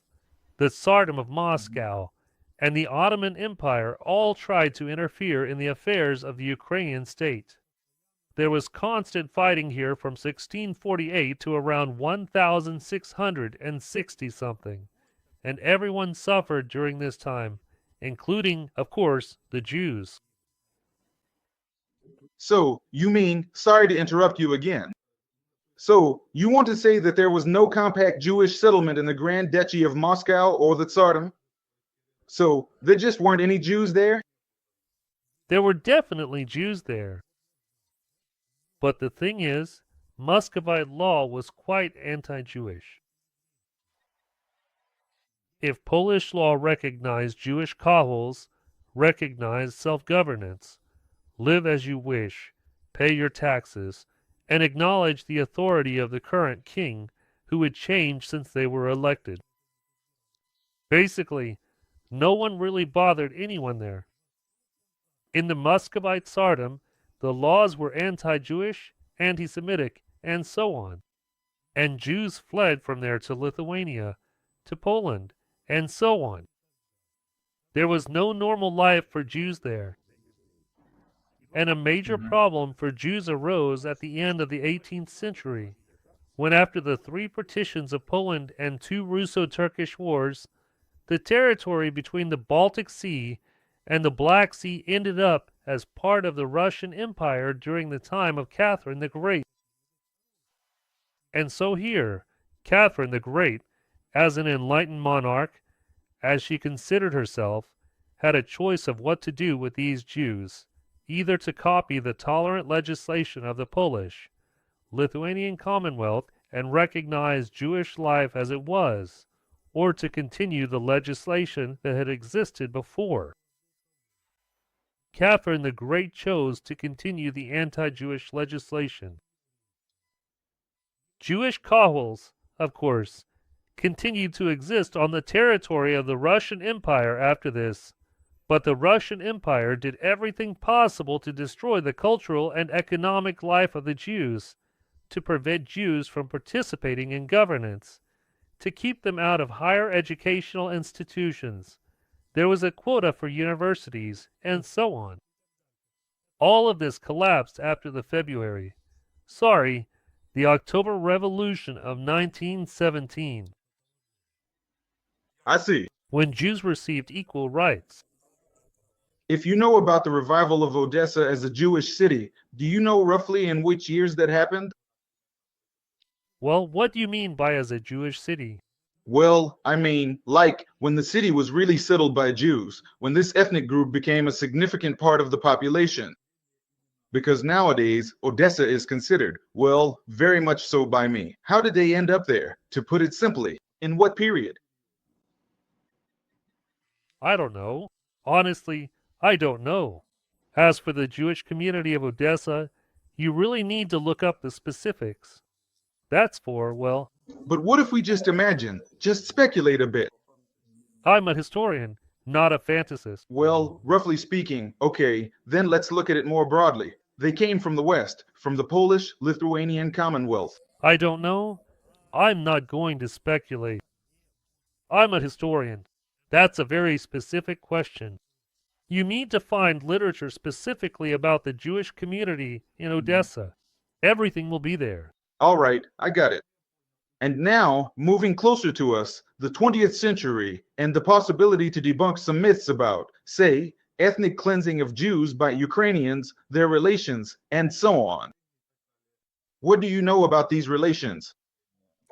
the Tsardom of Moscow, and the Ottoman Empire all tried to interfere in the affairs of the Ukrainian state. There was constant fighting here from 1648 to around 1660-something, and everyone suffered during this time, including, of course, the Jews. So, you mean, sorry to interrupt you again. So, you want to say that there was no compact Jewish settlement in the Grand Duchy of Moscow or the Tsardom? So, there just weren't any Jews there? There were definitely Jews there. But the thing is, Muscovite law was quite anti-Jewish. If Polish law recognized Jewish kovels, recognized self-governance, live as you wish, pay your taxes, and acknowledge the authority of the current king, who had changed since they were elected. Basically, no one really bothered anyone there. In the Muscovite Tsardom, the laws were anti-Jewish, anti-Semitic, and so on. And Jews fled from there to Lithuania, to Poland, and so on. There was no normal life for Jews there. And a major problem for Jews arose at the end of the 18th century, when after the 3 partitions of Poland and 2 Russo-Turkish wars, the territory between the Baltic Sea and the Black Sea ended up as part of the Russian Empire during the time of Catherine the Great. And so here, Catherine the Great, as an enlightened monarch, as she considered herself, had a choice of what to do with these Jews, either to copy the tolerant legislation of the Polish, Lithuanian Commonwealth and recognize Jewish life as it was, or to continue the legislation that had existed before. Catherine the Great chose to continue the anti-Jewish legislation. Jewish kovels, of course, continued to exist on the territory of the Russian Empire after this, But the Russian Empire did everything possible to destroy the cultural and economic life of the Jews, to prevent Jews from participating in governance, to keep them out of higher educational institutions. There was a quota for universities, and so on. All of this collapsed after the October Revolution of 1917, I see. when Jews received equal rights. If you know about the revival of Odessa as a Jewish city, do you know roughly in which years that happened? Well, what do you mean by as a Jewish city? Well, I mean, like when the city was really settled by Jews, when this ethnic group became a significant part of the population. Because nowadays, Odessa is considered, well, very much so by me. How did they end up there? To put it simply, in what period? I don't know. Honestly, I don't know. As for the Jewish community of Odessa, you really need to look up the specifics. That's for, well, But what if we just imagine, just speculate a bit? I'm a historian, not a fantasist. Well, roughly speaking, okay, then let's look at it more broadly. They came from the West, from the Polish-Lithuanian Commonwealth. I don't know. I'm not going to speculate. I'm a historian. That's a very specific question. You need to find literature specifically about the Jewish community in Odessa. Everything will be there. All right, I got it. And now, moving closer to us, the 20th century and the possibility to debunk some myths about, say, ethnic cleansing of Jews by Ukrainians, their relations, and so on. What do you know about these relations?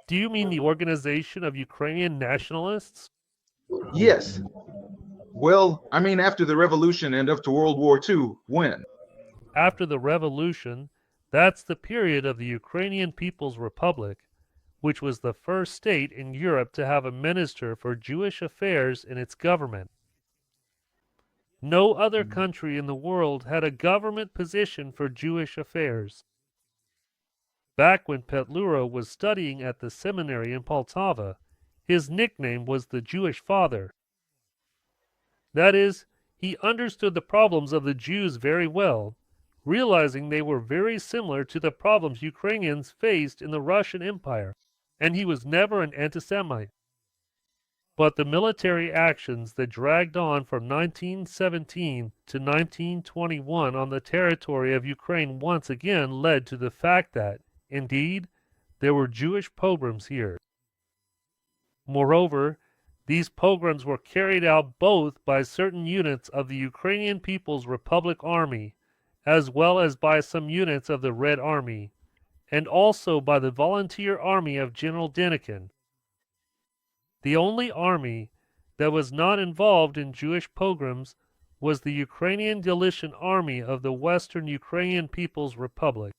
Do you mean the organization of Ukrainian nationalists? Yes. Well, I mean after the revolution and up to World War II, when? After the revolution, that's the period of the Ukrainian People's Republic, which was the first state in Europe to have a minister for Jewish affairs in its government. No other country in the world had a government position for Jewish affairs. Back when Petlura was studying at the seminary in Poltava, his nickname was the Jewish Father. That is, he understood the problems of the Jews very well, realizing they were very similar to the problems Ukrainians faced in the Russian Empire, and he was never an anti-Semite. But the military actions that dragged on from 1917 to 1921 on the territory of Ukraine once again led to the fact that, indeed, there were Jewish pogroms here. Moreover, these pogroms were carried out both by certain units of the Ukrainian People's Republic Army, as well as by some units of the Red Army, and also by the volunteer army of General Denikin. The only army that was not involved in Jewish pogroms was the Ukrainian Dilitian Army of the Western Ukrainian People's Republic.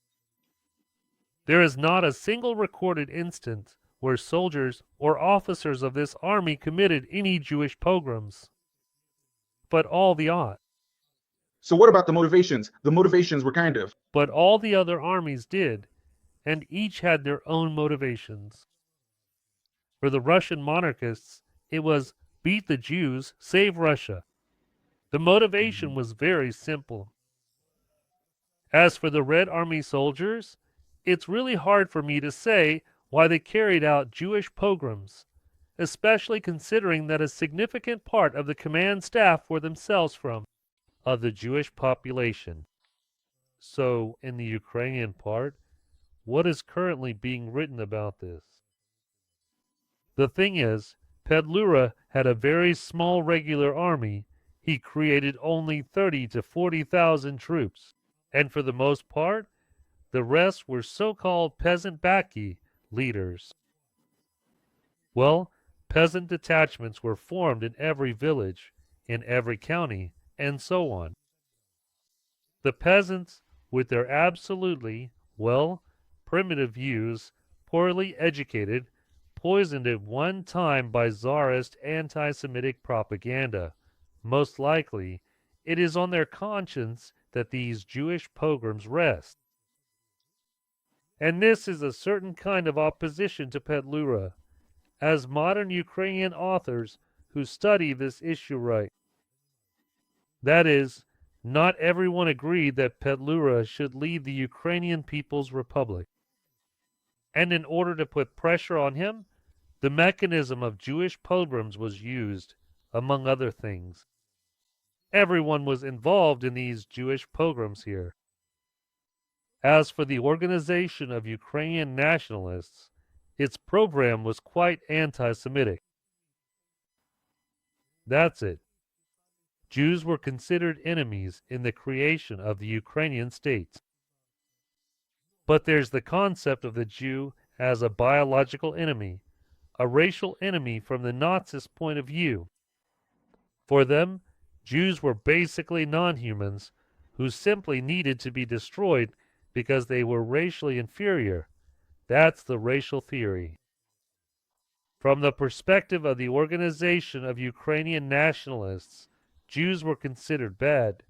There is not a single recorded instance where soldiers or officers of this army committed any Jewish pogroms, but all the So what about the motivations? The motivations were kind of. but all the other armies did, and each had their own motivations. For the Russian monarchists, it was beat the Jews, save Russia. The motivation was very simple. As for the Red Army soldiers, it's really hard for me to say why they carried out Jewish pogroms, especially considering that a significant part of the command staff were themselves from of the Jewish population. So, in the Ukrainian part, what is currently being written about this? The thing is, Pedlura had a very small regular army. He created only 30 to 40,000 troops, and for the most part, the rest were so-called peasant Baki leaders. Well, peasant detachments were formed in every village, in every county, and so on. The peasants, with their absolutely, well, primitive views, poorly educated, poisoned at one time by Tsarist anti-Semitic propaganda. Most likely, it is on their conscience that these Jewish pogroms rest. And this is a certain kind of opposition to Petlura, as modern Ukrainian authors who study this issue write. That is, not everyone agreed that Petlura should lead the Ukrainian People's Republic. And in order to put pressure on him, the mechanism of Jewish pogroms was used, among other things. Everyone was involved in these Jewish pogroms here. As for the organization of Ukrainian nationalists, its program was quite anti-Semitic. That's it. Jews were considered enemies in the creation of the Ukrainian states. But there's the concept of the Jew as a biological enemy, a racial enemy from the Nazist point of view. For them, Jews were basically non-humans who simply needed to be destroyed because they were racially inferior. That's the racial theory. From the perspective of the organization of Ukrainian nationalists, Jews were considered bad,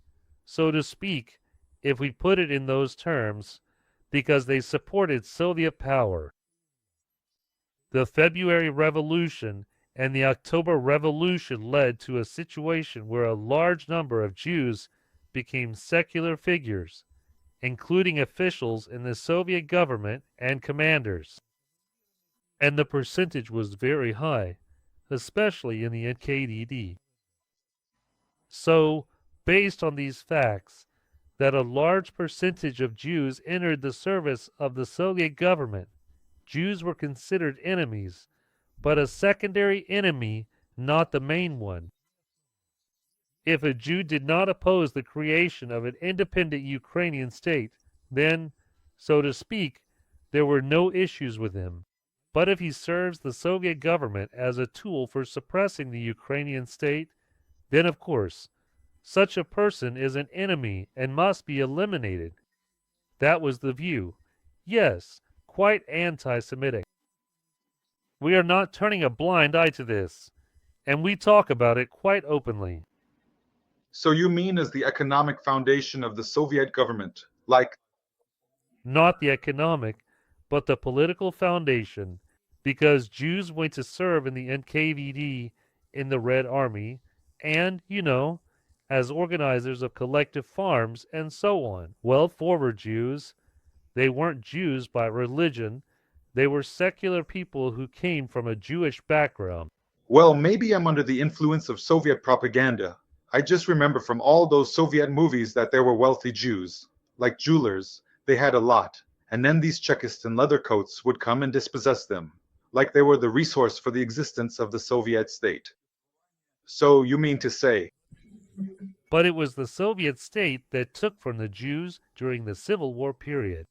so to speak, if we put it in those terms, because they supported Soviet power. The February Revolution and the October Revolution led to a situation where a large number of Jews became secular figures, including officials in the Soviet government and commanders. And the percentage was very high, especially in the NKVD. So, based on these facts, that a large percentage of Jews entered the service of the Soviet government, Jews were considered enemies, but a secondary enemy, not the main one. If a Jew did not oppose the creation of an independent Ukrainian state, then, so to speak, there were no issues with him. But if he serves the Soviet government as a tool for suppressing the Ukrainian state, then of course, such a person is an enemy and must be eliminated. That was the view. Yes, quite anti-Semitic. We are not turning a blind eye to this, and we talk about it quite openly. So you mean as the economic foundation of the Soviet government, like Not the economic, but the political foundation, because Jews went to serve in the NKVD in the Red Army, and, as organizers of collective farms and so on. Well, forward Jews, they weren't Jews by religion, they were secular people who came from a Jewish background. well, maybe I'm under the influence of Soviet propaganda. I just remember from all those Soviet movies that there were wealthy Jews, like jewelers. They had a lot. And then these Chekists in leather coats would come and dispossess them, like they were the resource for the existence of the Soviet state. So you mean to say, But it was the Soviet state that took from the Jews during the Civil War period.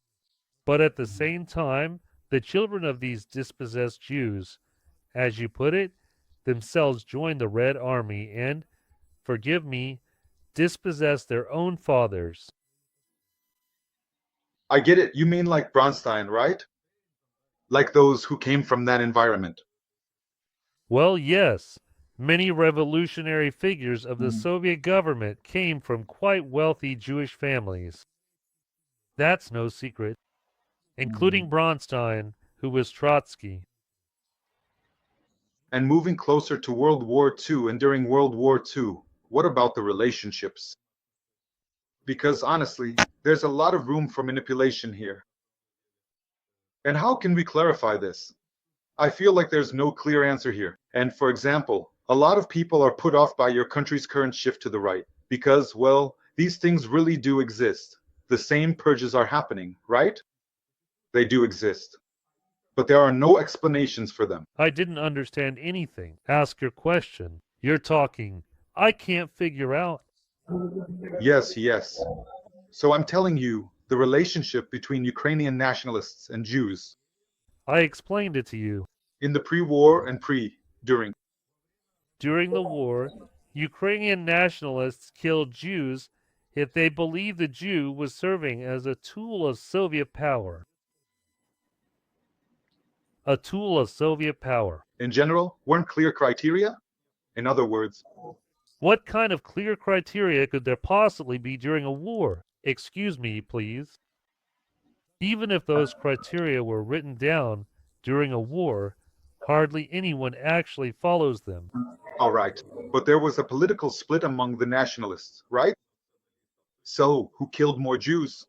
But at the same time, the children of these dispossessed Jews, as you put it, themselves joined the Red Army and, forgive me, dispossessed their own fathers. I get it, you mean like Bronstein, right? Like those who came from that environment. Well, yes, many revolutionary figures of the Soviet government came from quite wealthy Jewish families. That's no secret, including Bronstein, who was Trotsky. And moving closer to World War II and during World War II, what about the relationships? Because honestly, there's a lot of room for manipulation here. And how can we clarify this? I feel like there's no clear answer here. And for example, a lot of people are put off by your country's current shift to the right because, well, these things really do exist. The same purges are happening, right? They do exist. But there are no explanations for them. I didn't understand anything. Ask your question. You're talking. I can't figure out. Yes, yes. So I'm telling you, the relationship between Ukrainian nationalists and Jews I explained it to you. in the pre-war and during. During the war, Ukrainian nationalists killed Jews if they believed the Jew was serving as a tool of Soviet power. A tool of Soviet power. In general, weren't clear criteria? In other words, What kind of clear criteria could there possibly be during a war? Excuse me, please. Even if those criteria were written down during a war, Hardly anyone actually follows them. All right. But there was a political split among the nationalists, right? So, who killed more Jews?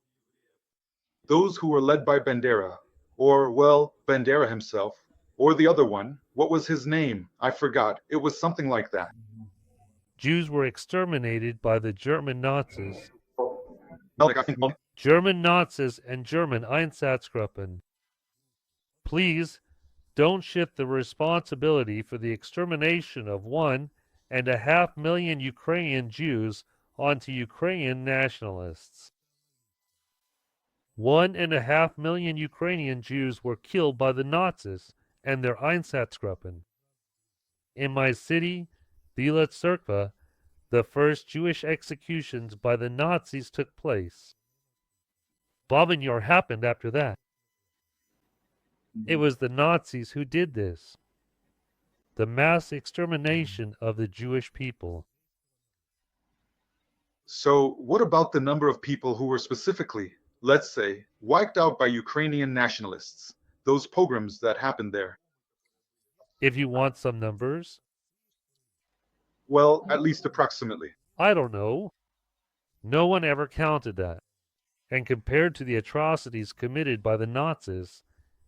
Those who were led by Bandera, or, well, Bandera himself, or the other one. What was his name? I forgot. It was something like that. Jews were exterminated by the German Nazis. Like I think. German Nazis and German Einsatzgruppen. Please don't shift the responsibility for the extermination of 1.5 million Ukrainian Jews onto Ukrainian nationalists. 1.5 million Ukrainian Jews were killed by the Nazis and their Einsatzgruppen. In my city, Bila Tserkva, the first Jewish executions by the Nazis took place. Babenyor happened after that. It was the Nazis who did this. The mass extermination of the Jewish people. So, what about the number of people who were specifically, let's say, wiped out by Ukrainian nationalists? Those pogroms that happened there. If you want some numbers, Well, at least approximately. I don't know. No one ever counted that. And compared to the atrocities committed by the Nazis,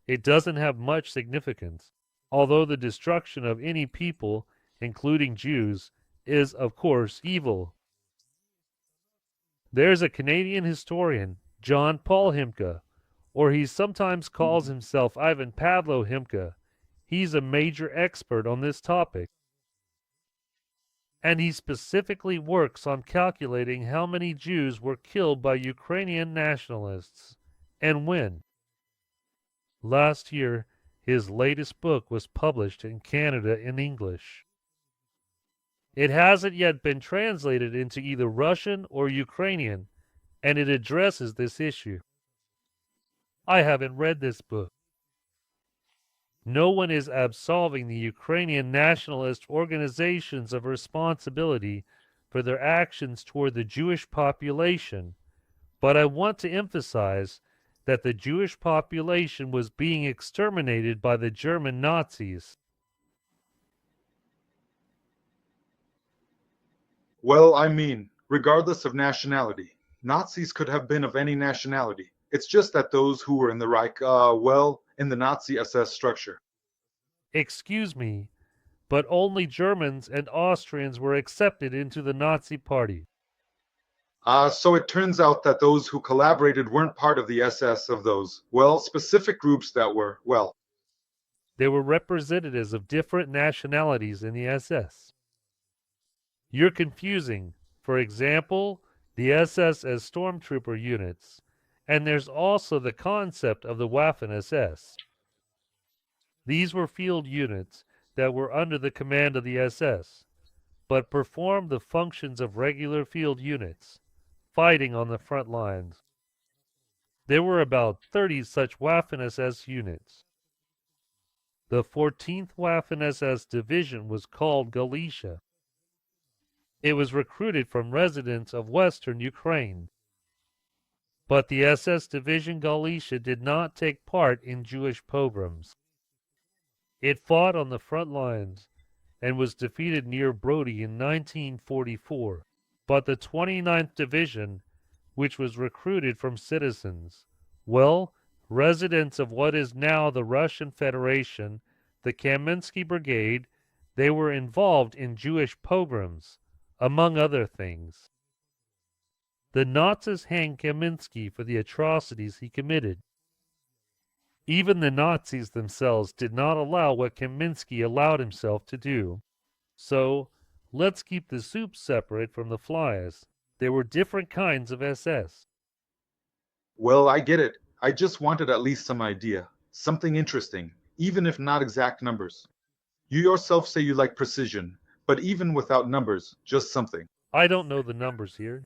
it doesn't have much significance, although the destruction of any people, including Jews, is of course evil. There's a Canadian historian, John Paul Himka, or he sometimes calls himself Ivan Pavlo Himka. He's a major expert on this topic. And he specifically works on calculating how many Jews were killed by Ukrainian nationalists and when. Last year, his latest book was published in Canada in English. It hasn't yet been translated into either Russian or Ukrainian, and it addresses this issue. I haven't read this book. No one is absolving the Ukrainian nationalist organizations of responsibility for their actions toward the Jewish population, but I want to emphasize that the Jewish population was being exterminated by the German Nazis. Well, I mean, regardless of nationality, Nazis could have been of any nationality. It's just that those who were in the Reich, well, in the Nazi SS structure. Excuse me, but only Germans and Austrians were accepted into the Nazi Party. So it turns out that those who collaborated weren't part of the SS of those, well, specific groups that were, well. They were representatives of different nationalities in the SS. You're confusing, for example, the SS as stormtrooper units, and there's also the concept of the Waffen-SS. These were field units that were under the command of the SS, but performed the functions of regular field units, fighting on the front lines. There were about 30 such Waffen-SS units. The 14th Waffen-SS division was called Galicia. It was recruited from residents of western Ukraine. But the SS Division Galicia did not take part in Jewish pogroms. It fought on the front lines and was defeated near Brody in 1944. But the 29th Division, which was recruited from citizens, well, residents of what is now the Russian Federation, the Kaminsky Brigade, they were involved in Jewish pogroms, among other things. The Nazis hanged Kaminsky for the atrocities he committed. Even the Nazis themselves did not allow what Kaminsky allowed himself to do. So, let's keep the soup separate from the flies. There were different kinds of SS. Well, I get it. I just wanted at least some idea. Something interesting, even if not exact numbers. You yourself say you like precision, but even without numbers, just something. I don't know the numbers here.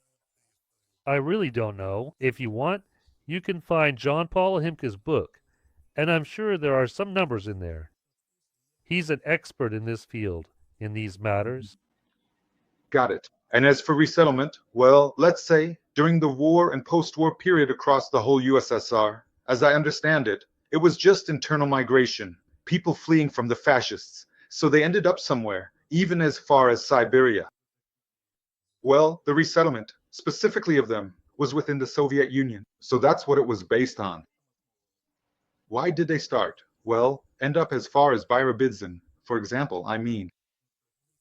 I really don't know. If you want, you can find John Paul Himka's book, and I'm sure there are some numbers in there. He's an expert in this field, in these matters. Got it. And as for resettlement, well, let's say during the war and post-war period across the whole USSR, as I understand it, it was just internal migration. people fleeing from the fascists, so they ended up somewhere, even as far as Siberia. Well, the resettlement, specifically of them, was within the Soviet Union, so that's what it was based on. Why did they start? Well, end up as far as Birobidzhan, for example, I mean.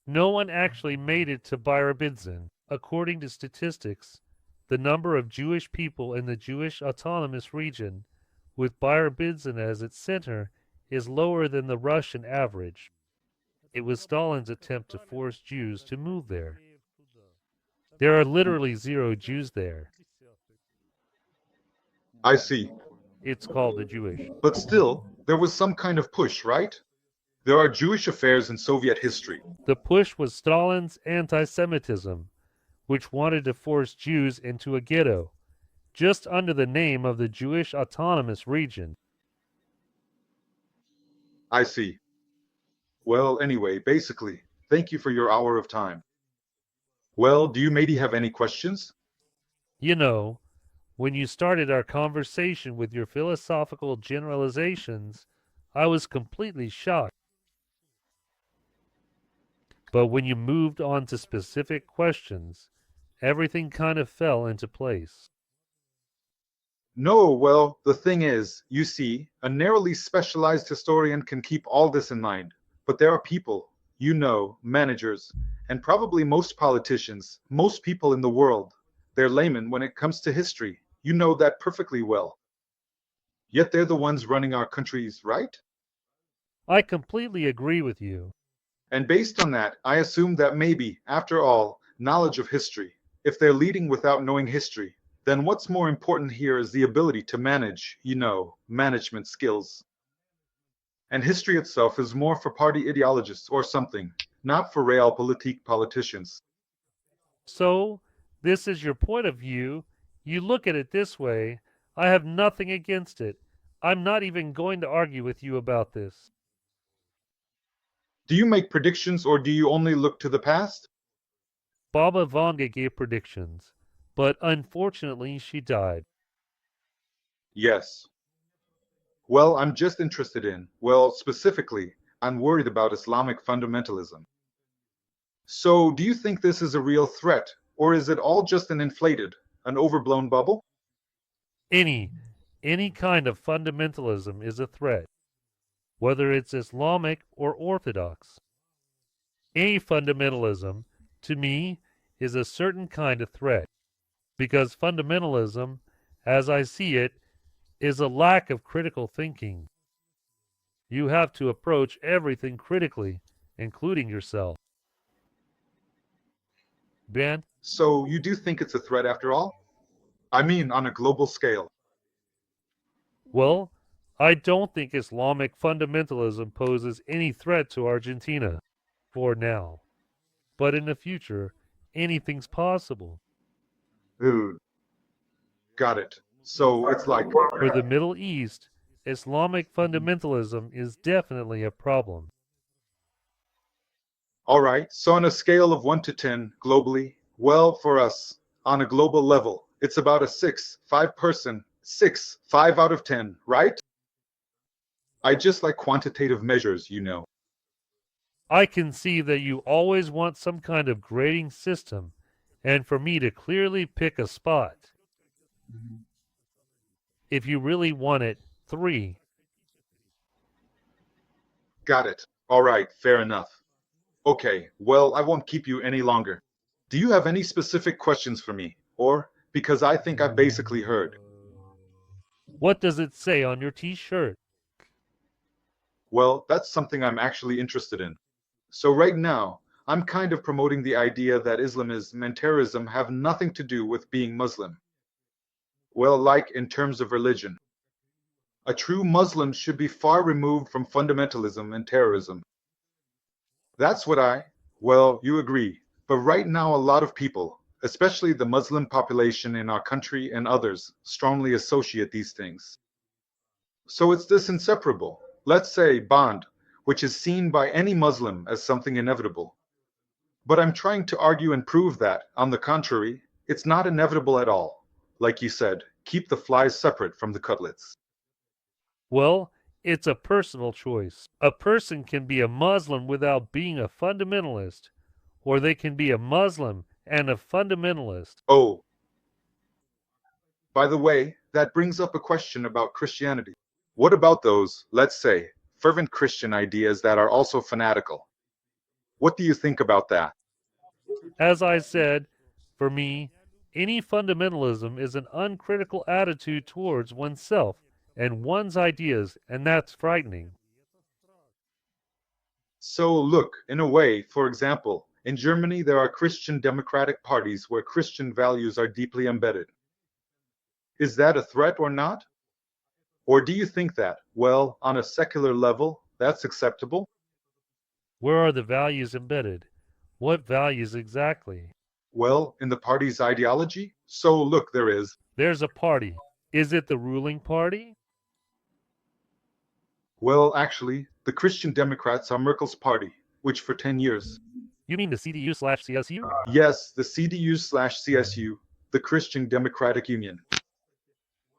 No one actually made it to Birobidzhan. According to statistics, the number of Jewish people in the Jewish Autonomous Region, with Birobidzhan as its center, is lower than the Russian average. It was Stalin's attempt to force Jews to move there. There are literally 0 Jews there. I see. It's called the Jewish. But still, there was some kind of push, right? There are Jewish affairs in Soviet history. The push was Stalin's anti-Semitism, which wanted to force Jews into a ghetto, just under the name of the Jewish Autonomous Region. I see. Well, anyway, basically, thank you for your hour of time. Well, do you maybe have any questions? You know, when you started our conversation with your philosophical generalizations, I was completely shocked. But when you moved on to specific questions, everything kind of fell into place. No, well, the thing is, you see, a narrowly specialized historian can keep all this in mind. But there are people, you know, managers, and probably most politicians, most people in the world. They're laymen when it comes to history. You know that perfectly well. Yet they're the ones running our countries, right? I completely agree with you. And based on that, I assume that maybe, after all, knowledge of history, if they're leading without knowing history, then what's more important here is the ability to manage, you know, management skills. And history itself is more for party ideologists or something, not for realpolitik politicians. So, this is your point of view. You look at it this way. I have nothing against it. I'm not even going to argue with you about this. Do you make predictions or do you only look to the past? Baba Vanga gave predictions, but unfortunately she died. Yes. Well, I'm just interested in, well, specifically, I'm worried about Islamic fundamentalism. So, do you think this is a real threat, or is it all just an inflated, an overblown bubble? Any kind of fundamentalism is a threat, whether it's Islamic or Orthodox. Any fundamentalism, to me, is a certain kind of threat, because fundamentalism, as I see it, is a lack of critical thinking. You have to approach everything critically, including yourself. Ben? So, you do think it's a threat after all? I mean, on a global scale. Well, I don't think Islamic fundamentalism poses any threat to Argentina, for now. But in the future, anything's possible. Ugh, got it. So, it's like, For the Middle East, Islamic fundamentalism is definitely a problem. all right, so on a scale of 1 to 10 globally, well, for us, on a global level, it's about a 6, 5 person, 6, 5 out of 10, right? I just like quantitative measures, you know. I can see that you always want some kind of grading system, and for me to clearly pick a spot. If you really want it, 3. Got it. All right, fair enough. Okay, well, I won't keep you any longer. Do you have any specific questions for me? Or, because I think I've basically heard. What does it say on your t-shirt? Well, that's something I'm actually interested in. So right now, I'm kind of promoting the idea that Islamism and terrorism have nothing to do with being Muslim. Well, like in terms of religion. A true Muslim should be far removed from fundamentalism and terrorism. That's what well, you agree. But right now, a lot of people, especially the Muslim population in our country and others, strongly associate these things. So it's this inseparable, let's say, bond, which is seen by any Muslim as something inevitable. But I'm trying to argue and prove that, on the contrary, it's not inevitable at all. Like you said, keep the flies separate from the cutlets. Well, It's a personal choice. A person can be a Muslim without being a fundamentalist, or they can be a Muslim and a fundamentalist. Oh, by the way, that brings up a question about Christianity. What about those, let's say, fervent Christian ideas that are also fanatical? What do you think about that? As I said, for me, any fundamentalism is an uncritical attitude towards oneself and one's ideas, and that's frightening. So, look, in a way, for example, in Germany there are Christian democratic parties where Christian values are deeply embedded. Is that a threat or not? Or do you think that, well, on a secular level, that's acceptable? Where are the values embedded? What values exactly? Well, in the party's ideology? So, look, there is. There's a party. Is it the ruling party? Well, actually, the Christian Democrats are Merkel's party, which for 10 years. You mean the CDU/CSU? Yes, the CDU/CSU, the Christian Democratic Union.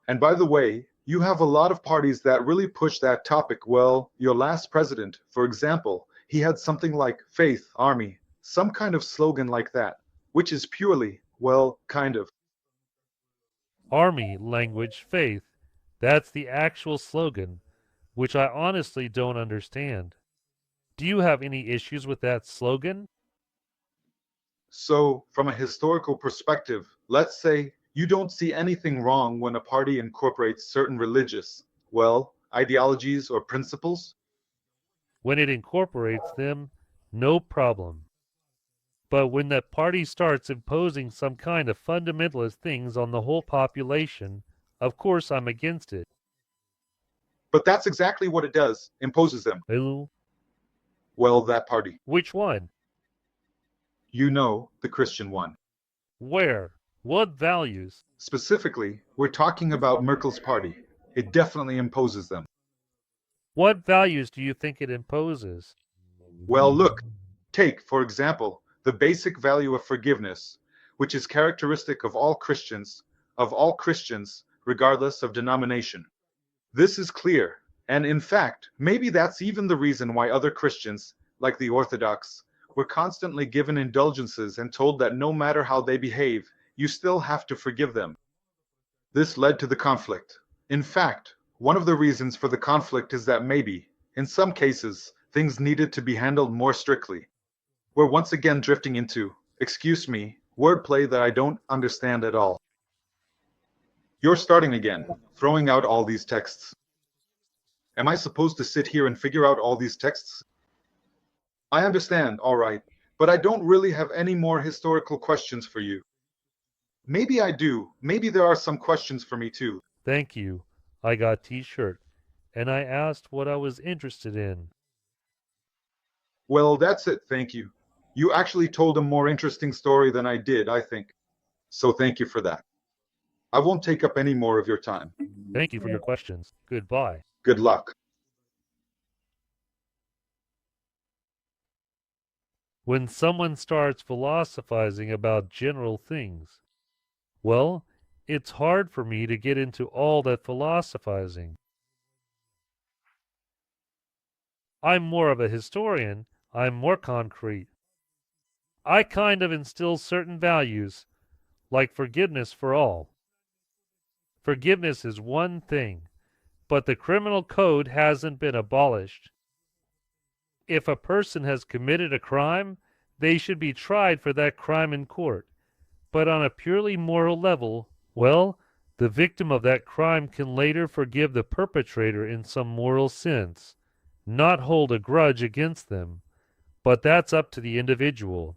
And by the way, you have a lot of parties that really push that topic. Well, your last president, for example, he had something like faith, army, some kind of slogan like that, which is purely, well, kind of. Army, language, faith. That's the actual slogan, which I honestly don't understand. Do you have any issues with that slogan? So, from a historical perspective, let's say you don't see anything wrong when a party incorporates certain religious, well, ideologies or principles. When it incorporates them, no problem. But when that party starts imposing some kind of fundamentalist things on the whole population, of course I'm against it. But that's exactly what it does, imposes them. Ooh, Well, that party. which one? You know, the Christian one. Where? What values? Specifically, we're talking about Merkel's party. It definitely imposes them. What values do you think it imposes? Well, look, take, for example, the basic value of forgiveness, which is characteristic of all Christians, regardless of denomination. This is clear, and in fact, maybe that's even the reason why other Christians, like the Orthodox, were constantly given indulgences and told that no matter how they behave, you still have to forgive them. This led to the conflict. In fact, one of the reasons for the conflict is that maybe, in some cases, things needed to be handled more strictly. We're once again drifting into, excuse me, wordplay that I don't understand at all. You're starting again, throwing out all these texts. Am I supposed to sit here and figure out all these texts? I understand, all right, but I don't really have any more historical questions for you. Maybe I do. Maybe there are some questions for me too. Thank you. I got t-shirt, and I asked what I was interested in. Well, that's it, thank you. You actually told a more interesting story than I did, I think. So thank you for that. I won't take up any more of your time. Thank you for your questions. Goodbye. Good luck. When someone starts philosophizing about general things, well, it's hard for me to get into all that philosophizing. I'm more of a historian. I'm more concrete. I kind of instill certain values, like forgiveness for all. Forgiveness is one thing, but the criminal code hasn't been abolished. If a person has committed a crime, they should be tried for that crime in court. But on a purely moral level, well, the victim of that crime can later forgive the perpetrator in some moral sense, not hold a grudge against them. But that's up to the individual.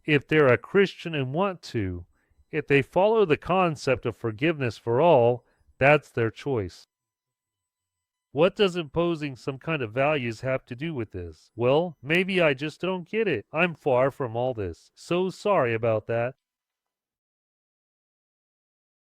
If they're a Christian and want to, if they follow the concept of forgiveness for all, that's their choice. What does imposing some kind of values have to do with this? Well, maybe I just don't get it. I'm far from all this. So sorry about that.